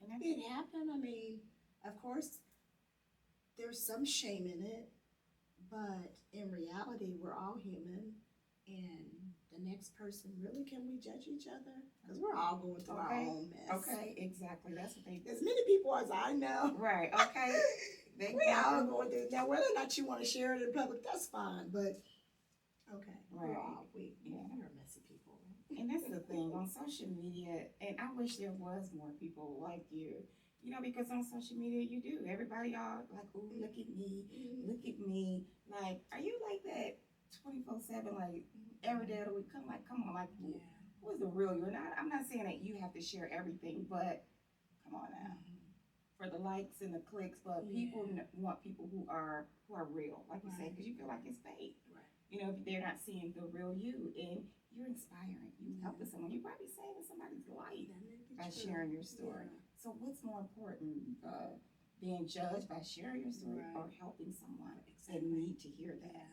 C: And
D: It happened. I mean, of course, there's some shame in it, but in reality, we're all human. And the next person, really, can we judge each other? Because we're all going through our own mess.
C: Okay, exactly. That's what they do.
D: As many people as I know.
C: Right, okay.
D: We all going through. Now, whether or not you want to share it in public, that's fine. But, okay,
C: Right.
D: we're messy people.
C: And that's the thing, on social media, and I wish there was more people like you. You know, because on social media, you do. Everybody all like, ooh, look at me, look at me. Like, are you like that 24/7, like, every day of the week? Come on, like, who's the real you? And I'm not saying that you have to share everything, but come on now. For the likes and the clicks, but people want people who are real, like you say, because you feel like it's fake.
D: Right.
C: You know, if they're not seeing the real you, and you're inspiring, you helping someone, you're probably saving somebody's life by sharing your story. So what's more important, being judged by sharing your story or helping someone that need to hear that?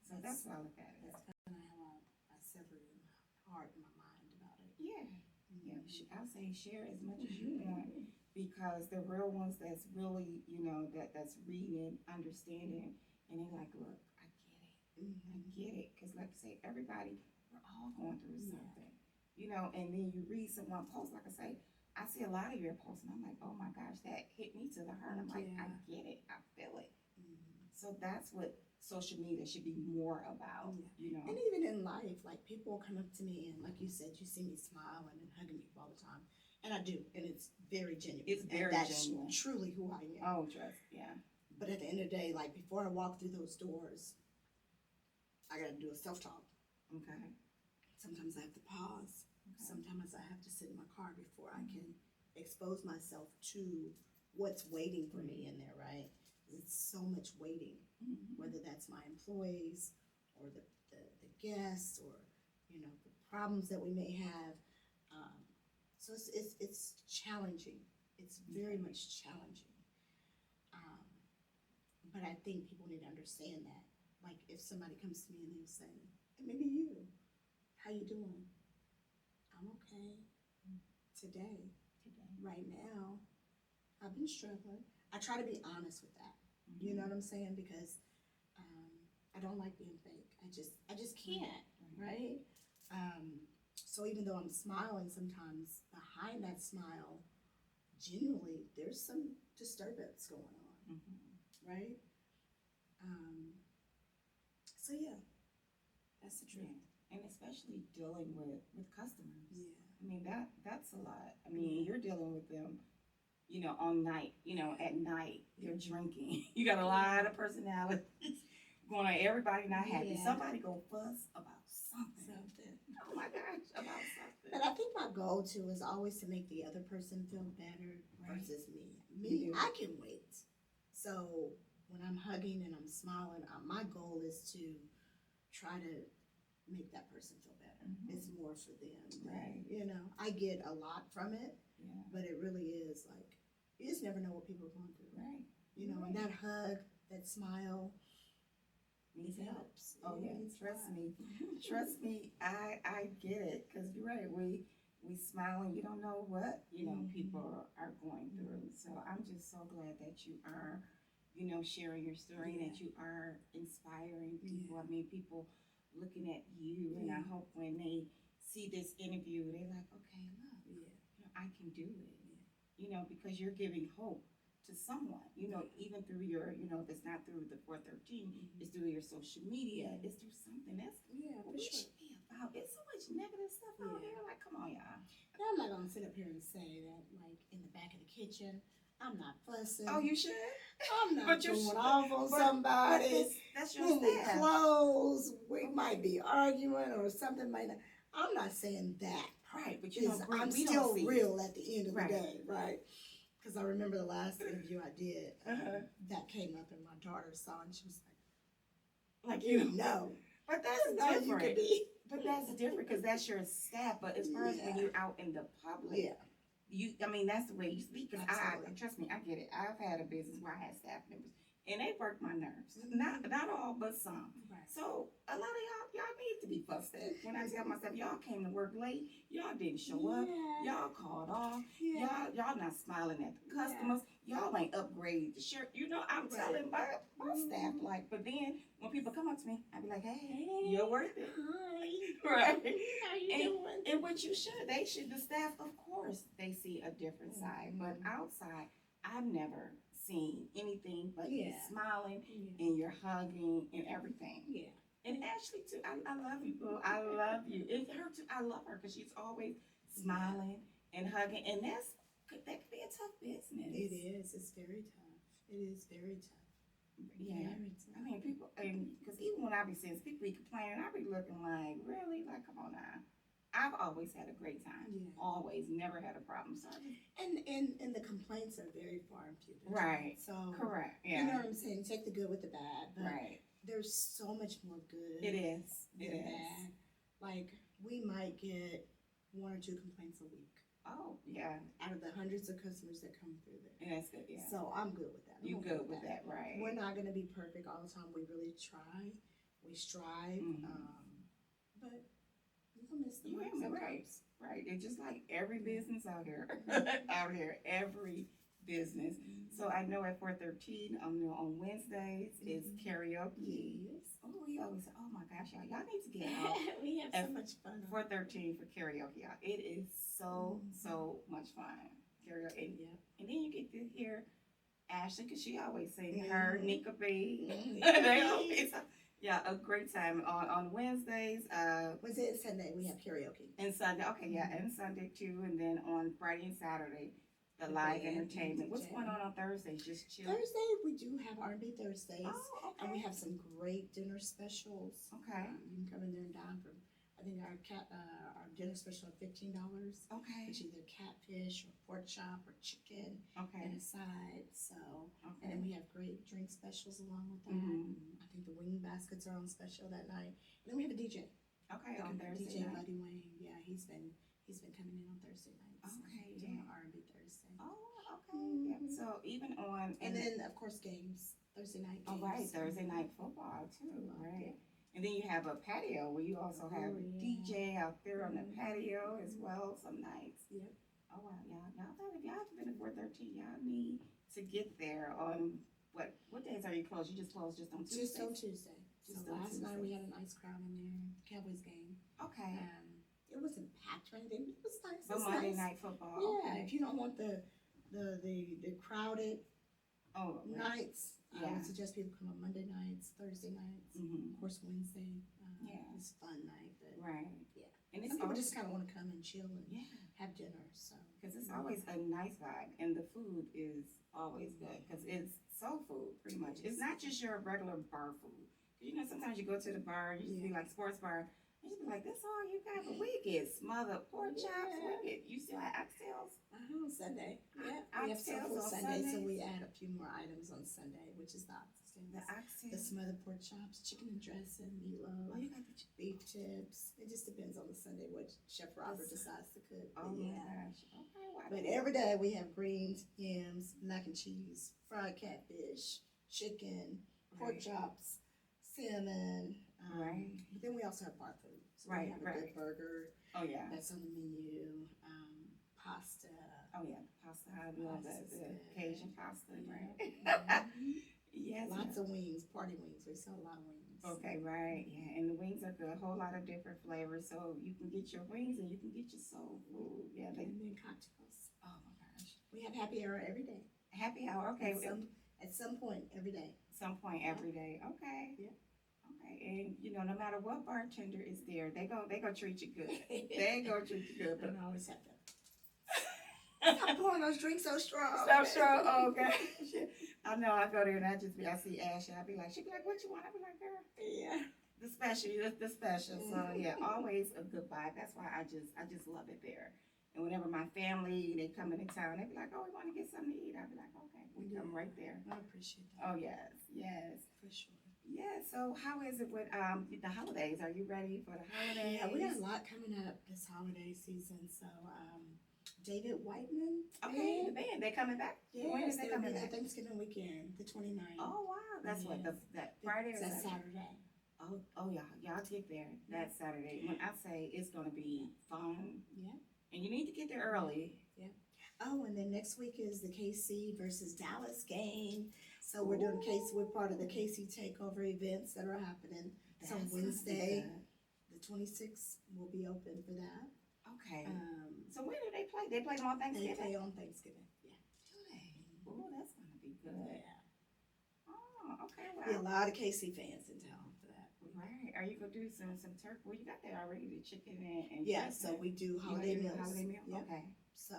C: So that's what I look at it.
D: That's kind of how I severed in my heart and my mind about it.
C: Yeah. I'll say share as much as you want, because the real ones that's really, you know, that's reading, understanding, and they're like, look, I get it. Because like I say, everybody, we're all going through something, you know, and then you read someone post, like I say, I see a lot of your posts and I'm like, oh my gosh, that hit me to the heart. I'm like, I get it, I feel it. So that's what social media should be more about, you know.
D: And even in life, like, people come up to me and, like you said, you see me smiling and hugging people all the time. And I do, and it's very genuine.
C: It's very genuine.
D: That's truly who I am.
C: Oh, trust, yeah.
D: But at the end of the day, like, before I walk through those doors, I gotta do a self-talk.
C: Okay.
D: Sometimes I have to pause. Sometimes I have to sit in my car before I can expose myself to what's waiting for me in there, right? It's so much waiting, whether that's my employees or the guests, or, you know, the problems that we may have. So it's challenging. It's very much challenging. But I think people need to understand that. Like, if somebody comes to me and they'll say, and maybe you, how you doing? I'm okay. Today, right now, I've been struggling. I try to be honest with that. You know what I'm saying? Because I don't like being fake. I just can't, right? So even though I'm smiling, sometimes behind that smile, genuinely, there's some disturbance going on, right? So yeah, that's the truth.
C: And especially dealing with customers.
D: Yeah.
C: I mean, that's a lot. I mean, you're dealing with them, on night, at night, they're drinking. You got a lot of personalities going on. Everybody not happy.
D: Yeah.
C: Somebody go fuss about something. Oh my gosh, about something.
D: But I think my goal too is always to make the other person feel better versus me. I can wait. So when I'm hugging and I'm smiling, my goal is to try to make that person feel better. It's more for them.
C: Right.
D: I get a lot from it,
C: Yeah.
D: but it really is like, you just never know what people are going through.
C: Right.
D: And that hug, that smile, it helps.
C: Oh yeah, trust me. Trust me, I get it. Because you're right, we smile and you don't know what, people are going through. So I'm just so glad that you are, sharing your story, that you are inspiring people. I mean, people looking at you, and I hope when they see this interview, they're like, okay, look, I can do it. Because you're giving hope to someone, even through your, if it's not through the 413, it's through your social media, it's through something. That's what it should be about. It's so much negative stuff out there. Like, come on, y'all.
D: Now, I'm not gonna sit up here and say that, like, in the back of the kitchen, I'm not fussing.
C: Oh, you should.
D: I'm not going off on somebody.
C: That's your
D: when we
C: staff.
D: close, we might be arguing or something might not. I'm not saying that.
C: Right, but
D: I'm still real at the end of the day, right? Because I remember the last interview I did, that came up and my daughter saw, and she was like,
C: But that's different.
D: You could be.
C: But that's different because that's your staff. But as far as when you're out in the public, that's the way you speak. Because trust me, I get it. I've had a business where I had staff members, and they work my nerves. Not all, but some. Right. So a lot of y'all need to be fussed at. When I tell myself, y'all came to work late, y'all didn't show up, y'all called off, y'all not smiling at the customers, y'all ain't upgraded the shirt. I'm telling my staff, like, but then when people come up to me, I be like, hey, you're worth it.
D: Hi.
C: Right.
D: How you doing?
C: And what you should, the staff, of course, they see a different side, but outside, I've never seen anything but you smiling and you're hugging and everything. Yeah. And Ashley too, I love you, boo. I love you. And her too, I love her because she's always smiling and hugging, and that could be a tough business.
D: It is. It's very tough. It is very tough.
C: Yeah. I mean, people, because even when I be seeing people be complaining, I be looking like, really? Like, come on now. I've always had a great time. Yeah. Always, never had a problem. So
D: and the complaints are very far and few.
C: Right.
D: So
C: correct. Yeah.
D: You know what I'm saying? Take the good with the bad. But
C: right.
D: There's so much more good.
C: It is. It is.
D: Bad. Like, we might get 1 or 2 complaints a week.
C: Oh, yeah.
D: Out of the hundreds of customers that come through there.
C: Yeah, that's good, yeah.
D: So I'm good with that.
C: You good with that, right.
D: We're not going to be perfect all the time. We really try. We strive. But you'll miss the mark sometimes.
C: Right. It's just like every business out here. Every business. So I know at 413, on Wednesdays, is karaoke.
D: Yes.
C: Oh, we always say, oh my gosh, y'all need to get out.
D: We have so much fun.
C: 413 for karaoke, y'all. It is so much fun. Karaoke. And then you get to hear Ashley, because she always sings her, Nika B. They always, a great time on Wednesdays.
D: Wednesday and Sunday we have karaoke.
C: And Sunday, and Sunday too. And then on Friday and Saturday, the live entertainment. What's going on Thursdays? Just chill.
D: Thursday we do have R&B Thursdays.
C: Oh, okay.
D: And we have some great dinner specials.
C: Okay.
D: You can come in there and dine for, I think our dinner special is $15.
C: Okay.
D: It's either catfish or pork chop or chicken.
C: Okay.
D: And a side. So, and then we have great drink specials along with that. I think the wing baskets are on special that night. And then we have a DJ.
C: Okay, on Thursday
D: DJ
C: night.
D: Buddy Wayne. Yeah, he's been coming in on Thursday nights.
C: Okay,
D: doing R&B Thursday.
C: Oh, okay. Yeah. So even on
D: and then of course games. Thursday night games.
C: Oh, right. Thursday night football too. Right. And then you have a patio where you also have a DJ out there on the patio as well some nights.
D: Yep.
C: Oh wow, y'all thought if y'all have been to 413, y'all need to get there on what days are you closed? You just closed just on Tuesday?
D: Just on Tuesday. So last night we had a nice crowd in there. Cowboys game.
C: Okay.
D: it wasn't packed or anything, but it was nice.
C: But
D: It's
C: Monday
D: nice.
C: night football.
D: Yeah,
C: Okay.
D: if you don't want the crowded
C: Oh,
D: nights, I
C: Yeah.
D: would suggest people come on Monday nights, Thursday nights,
C: Mm-hmm.
D: of course Wednesday.
C: Yeah.
D: It's a fun night, but
C: Right.
D: yeah.
C: And it's
D: Some people
C: always,
D: just kind of want to come and chill and
C: yeah,
D: have dinner. So
C: because it's always a nice vibe, and the food is always good because it's soul food pretty much. It's not just your regular bar food. You know, sometimes you go to the bar, you just be like sports bar, and you be like, "That's all you got." But we get smothered pork chops. You still have oxtails.
D: Sunday. Yeah, we have
C: Oxtails
D: soul food
C: on
D: Sunday, so
C: Sundays?
D: we add a few more items on Sunday, which is the
C: The
D: oxtails, the
C: oxtails.
D: smothered pork chops, chicken and dressing,
C: Oh,
D: meatloaf,
C: you got the.
D: beef tips. It just depends on the Sunday what Chef Robert decides to cook.
C: Oh
D: But
C: my
D: yeah.
C: gosh. Okay. Wow.
D: But every day we have greens, yams, mac and cheese, fried catfish, chicken, pork
C: Right.
D: chops, salmon.
C: Right.
D: But then we also have bar food. So
C: Right,
D: we have a
C: right.
D: good burger
C: Oh yeah.
D: that's on the menu, pasta.
C: Oh yeah. Pasta. I love that.
D: Pasta's
C: The
D: good.
C: Cajun pasta. Right.
D: Mhm.
C: Yes.
D: Lots of wings, party wings. We sell a lot of wings.
C: Okay, right, yeah, and the wings are good, a whole lot of different flavors, so you can get your wings and you can get your soul food, yeah, they,
D: And then cocktails.
C: oh my gosh.
D: We have happy hour every day.
C: Happy hour, okay,
D: At some point every day.
C: some point every day, okay.
D: Yeah.
C: Okay, and you know, no matter what bartender is there, they go treat you good, they go treat you good, but
D: I always have to. Stop pouring those drinks so strong.
C: so sure, okay. I know, I go there and I see Ashley, I be like, she be like, what you want? I be like, girl,
D: Yeah.
C: the special, so yeah, always a good vibe, that's why I just love it there. And whenever my family, they come into town, they be like, oh, we want to get something to eat. I be like, okay, we come right there.
D: I appreciate that.
C: Oh, yes.
D: For sure.
C: Yeah, so how is it with the holidays? Are you ready for the holidays?
D: Yeah, we got a lot coming up this holiday season. So, David Whiteman.
C: Okay, the band, they coming back? When is they
D: they'll
C: coming
D: be
C: back?
D: there Thanksgiving weekend, the 29th.
C: Oh, wow, that's what,
D: Yes.
C: that Friday or
D: That's
C: Saturday?
D: Saturday.
C: Oh, yeah, y'all get there that Saturday. When I say it's gonna be fun,
D: Yeah.
C: and you need to get there early.
D: Oh, and then next week is the KC versus Dallas game. So we're doing we're part of the KC takeover events that are happening. So
C: That's gonna be
D: Wednesday,
C: good.
D: the 26th will be open for that.
C: Okay, so when do they play? They play them on
D: They
C: Thanksgiving?
D: play on Thanksgiving. Yeah.
C: Do they? Oh, that's gonna be good.
D: Yeah.
C: Oh, okay,
D: Be a
C: well,
D: lot of KC fans in town for that.
C: right. Are you gonna do some turkey? Well, you got that already, the chicken and
D: Yeah,
C: dressing.
D: so we do
C: You gonna
D: holiday
C: do the
D: meals.
C: Holiday meal.
D: Yep.
C: Okay.
D: So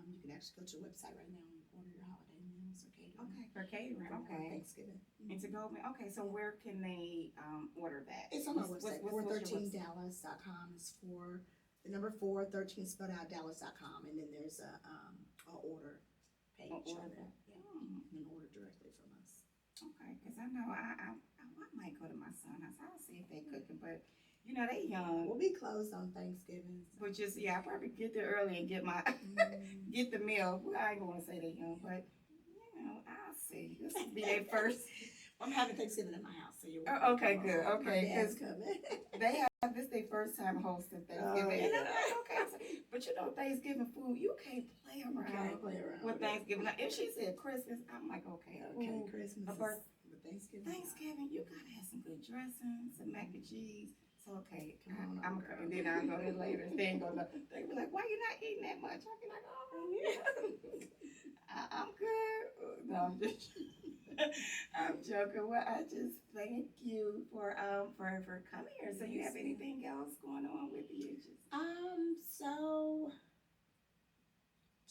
D: you can actually go to the website right now and order your holiday meals or catering.
C: Okay. For catering.
D: For
C: Okay.
D: Thanksgiving.
C: And to go. Okay. So where can they order that?
D: It's on our
C: What's-
D: website.
C: what's your website?
D: 413dallas.com is for the number 413 spelled out Dallas.com, and then there's a order page
C: order
D: on there.
C: that.
D: Yeah,
C: Hmm.
D: you can order directly from us.
C: Okay, because I know I might go to my son's house. I'll see if they cooking, but you know they young.
D: We'll be closed on Thanksgiving. So.
C: But just I probably get there early and get my get the meal. Well, I ain't gonna say they young, but you know I'll see. This will be their first.
D: I'm having Thanksgiving at my house, so you're
C: Oh, okay,
D: welcome.
C: good, okay,
D: My dad's
C: 'cause
D: coming.
C: They have this their first time hosting Thanksgiving,
D: Oh,
C: and I'm
D: yeah.
C: like, okay. But you know Thanksgiving food, you can't play around
D: Can't play around
C: with
D: with it.
C: Thanksgiving. Now, if she said Christmas, I'm like, okay,
D: Okay,
C: ooh,
D: Christmas.
C: a birth-
D: But Thanksgiving.
C: Thanksgiving, you gotta have some good dressing, some mac and cheese. So okay,
D: Come on,
C: I'm
D: girl.
C: and then I'll go there later. They ain't gonna. They be like, why you not eating that much? I'll be like, oh yeah, I'm good. No, I'm just. I'm joking. Well, I just thank you for coming here. So you have anything else going on with you?
D: So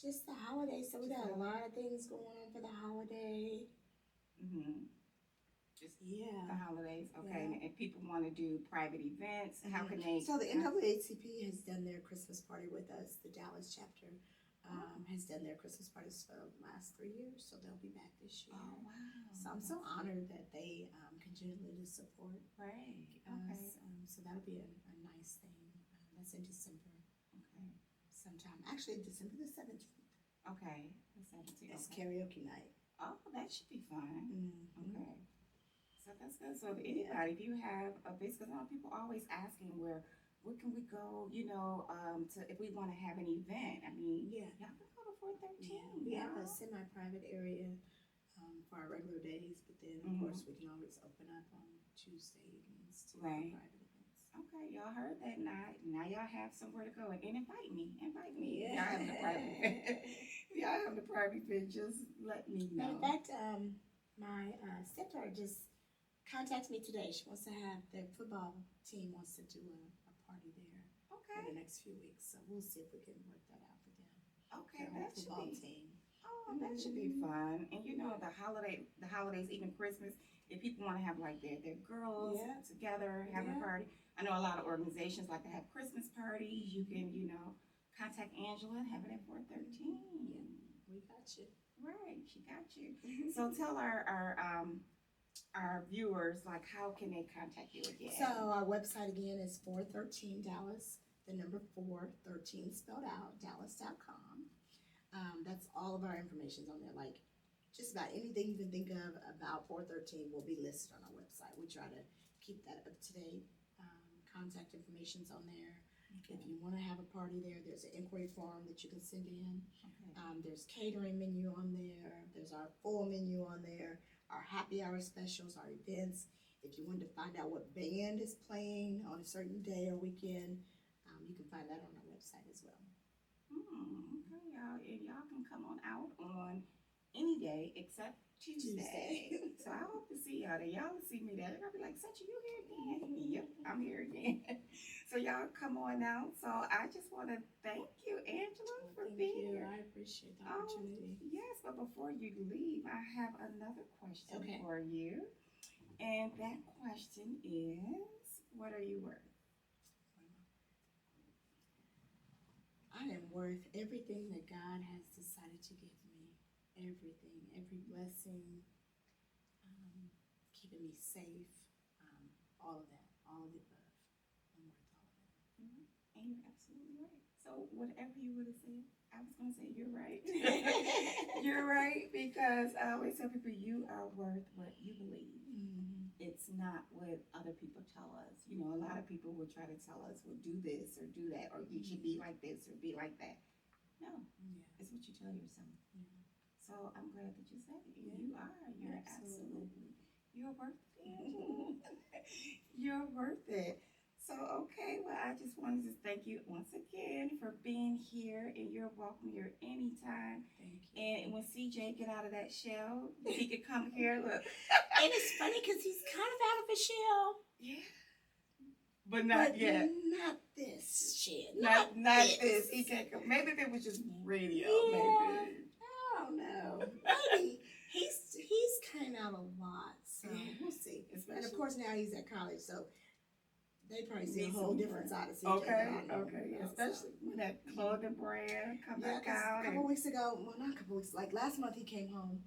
D: just the holidays. So we got a lot of things going on for the holiday.
C: Just
D: Yeah.
C: the holidays, okay.
D: Yeah.
C: And people want to do private events. How can they?
D: So the NAACP has done their Christmas party with us. The Dallas chapter has done their Christmas parties for the last 3 years, so they'll be back this year.
C: Oh wow!
D: So I'm so honored that they continue to support
C: Right.
D: us. So that'll be a nice thing. That's in December
C: Okay.
D: sometime. Actually, December the 17th.
C: Okay. The 17th.
D: That's
C: Okay.
D: karaoke night.
C: Oh, that should be fun.
D: Mm-hmm.
C: Okay. So that's good. So if anybody, if you have a business, because a lot of people always asking where can we go, you know, to if we want to have an event. I mean,
D: Yeah.
C: y'all can go to 413.
D: We have a semi-private area for our regular days, but then of
C: Mhm.
D: course we can always open up on Tuesday evenings to
C: Right.
D: private events.
C: Okay, y'all heard that now. Now y'all have somewhere to go and invite me. Invite me.
D: Yeah.
C: Y'all having a private event. Y'all having a private event. Just let me
D: Matter
C: know.
D: of fact, my stepdaughter just contacted me today. She wants to have their football team wants to do a party there in the next few weeks. So we'll see if we can work that out for them.
C: Okay,
D: Their
C: that should
D: football
C: be.
D: team.
C: Oh, that should be fun. And you know the holidays, even Christmas. If people want to have like their girls
D: Yeah.
C: together having a
D: Yeah.
C: party, I know a lot of organizations like to have Christmas parties. You can contact Angela and have it at 413.
D: Yeah, we got you.
C: Right, she got you. So tell our viewers like how can they contact you again?
D: So our website again is 413 Dallas, the number 413 spelled out, Dallas.com. That's all of our information's on there. Like just about anything you can think of about 413 will be listed on our website. We try to keep that up to date. Contact information's on there.
C: Okay.
D: If you want to have a party there, there's an inquiry form that you can send in.
C: Okay.
D: There's catering menu on there. There's our full menu on there. Our happy hour specials, our events. If you wanted to find out what band is playing on a certain day or weekend, you can find that on our website as well.
C: Okay, y'all, and y'all can come on out on any day except Tuesday. So I hope to see y'all there. Y'all will see me there. They're gonna be like, Setra, you here again? Yep, I'm here again. So y'all come on out. So I just want to thank you, Angela, for
D: Thank
C: being
D: you.
C: here.
D: I appreciate the opportunity.
C: Yes, but before you leave, I have another question
D: Okay.
C: for you. And that question is, what are you worth?
D: I am worth everything that God has decided to give me. Everything, every blessing, keeping me safe, all of that, all of the above. I'm worth all of it.
C: And you're absolutely right. So whatever you would have said, I was gonna say you're right. You're right, because I always tell people you are worth what you believe. It's not what other people tell us. You know, a lot of people will try to tell us, well, do this or do that, or you should be like this or be like that. No,
D: Yeah.
C: it's what you tell yourself.
D: Yeah.
C: So I'm glad that you said it.
D: Yeah.
C: You are. You're
D: Absolutely.
C: You're worth it. Angela. You're worth it. So, okay, well, I just wanted to thank you once again for being here, and you're welcome here anytime.
D: Thank you.
C: And when CJ get out of that shell, he could come here, look.
D: And it's funny because he's kind of out of a shell.
C: Yeah. But not yet.
D: Not this shit.
C: Not this. He can't come. Maybe if it was just radio, maybe.
D: I don't know. Maybe he's kind out a lot, so we'll see. And of course now he's at college, so they probably see a whole different side of CJ.
C: Okay. Especially when that clothing brand come back out.
D: A couple weeks ago, well, not a couple weeks, like last month he came home,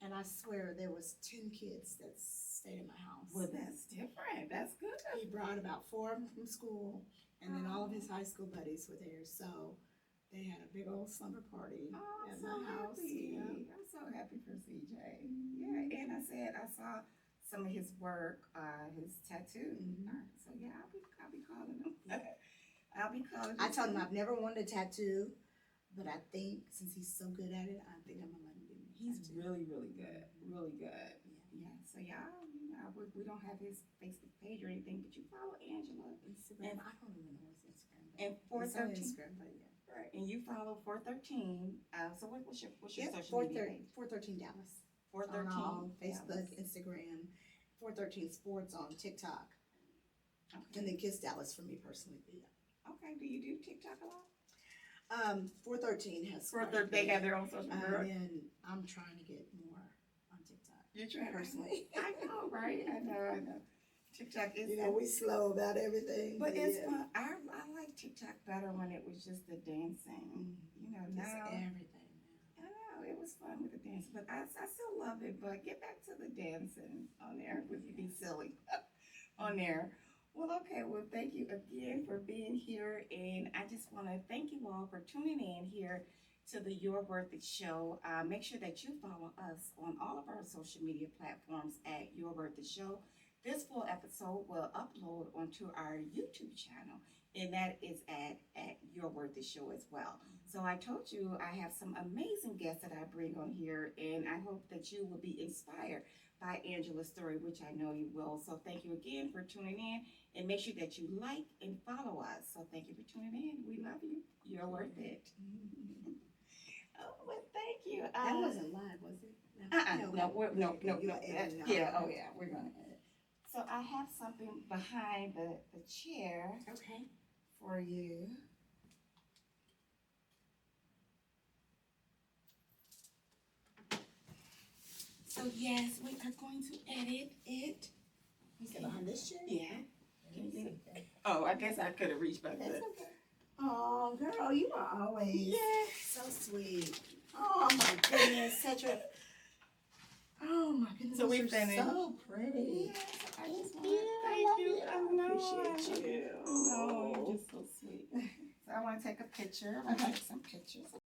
D: and I swear there was 10 kids that stayed in my house.
C: Well, that's different. That's good.
D: He brought about 4 of them from school, and then all of his high school buddies were there, so they had a big old slumber party
C: I'm
D: at
C: so
D: my house.
C: happy.
D: Yeah.
C: I'm so happy for CJ. Yeah, and I saw some of his work, his tattoo. So yeah, I'll be calling him. I'll be calling him.
D: I told him I've never wanted a tattoo, but I think since he's so good at it, I think I'm gonna let him do it.
C: He's really, really good. Really good.
D: Yeah.
C: So y'all, we don't have his Facebook page or anything, but you follow Angela.
D: Instagram. I don't even know his Instagram.
C: And
D: It's on
C: 413.
D: Instagram, but yeah.
C: Right. And you follow 413. So what's your
D: Yep,
C: social media page?
D: 413 Dallas.
C: 413.
D: On all Facebook,
C: Dallas.
D: Instagram, 413 Sports on TikTok,
C: Okay.
D: and then Kids Dallas for me personally. But yeah.
C: Okay. Do you do TikTok a lot?
D: 413 has.
C: They have their own social media.
D: And I'm trying to get more on TikTok.
C: You're trying
D: personally.
C: I know, right? I know. TikTok is.
D: We slow about everything.
C: But it's fun. I like TikTok better when it was just the dancing.
D: It's
C: Now.
D: everything now.
C: I know, it was fun with the dancing, but I still love it. But get back to the dancing on there. Would be silly on there. Well, okay. Well, thank you again for being here. And I just want to thank you all for tuning in here to the Your Worth It Show. Make sure that you follow us on all of our social media platforms at Your Worth It Show. This full episode will upload onto our YouTube channel, and that is at Your Worth It Show as well. So I told you I have some amazing guests that I bring on here, and I hope that you will be inspired by Angela's story, which I know you will. So thank you again for tuning in, and make sure that you like and follow us. So thank you for tuning in. We love you. You're worth it. Oh, well, thank you.
D: That wasn't live, was it?
C: No.
D: You're editing it
C: Yeah,
D: out.
C: oh yeah, we're gonna edit. So I have something behind the chair
D: Okay.
C: for you. So yes, we are going to edit it.
D: You said behind this chair?
C: Yeah. Can you get it? Oh, I guess I could have reached back
D: That's
C: there.
D: okay. Oh, girl, you are always so sweet. Oh my goodness, Setra. Oh my goodness,
C: So we
D: you're
C: finished.
D: so pretty.
C: Yes, I just
D: Thank
C: want
D: you.
C: to
D: I
C: thank
D: love
C: you.
D: you.
C: I know.
D: Appreciate you.
C: No, you're just so sweet. So I want to take a picture. I'm going to take some pictures.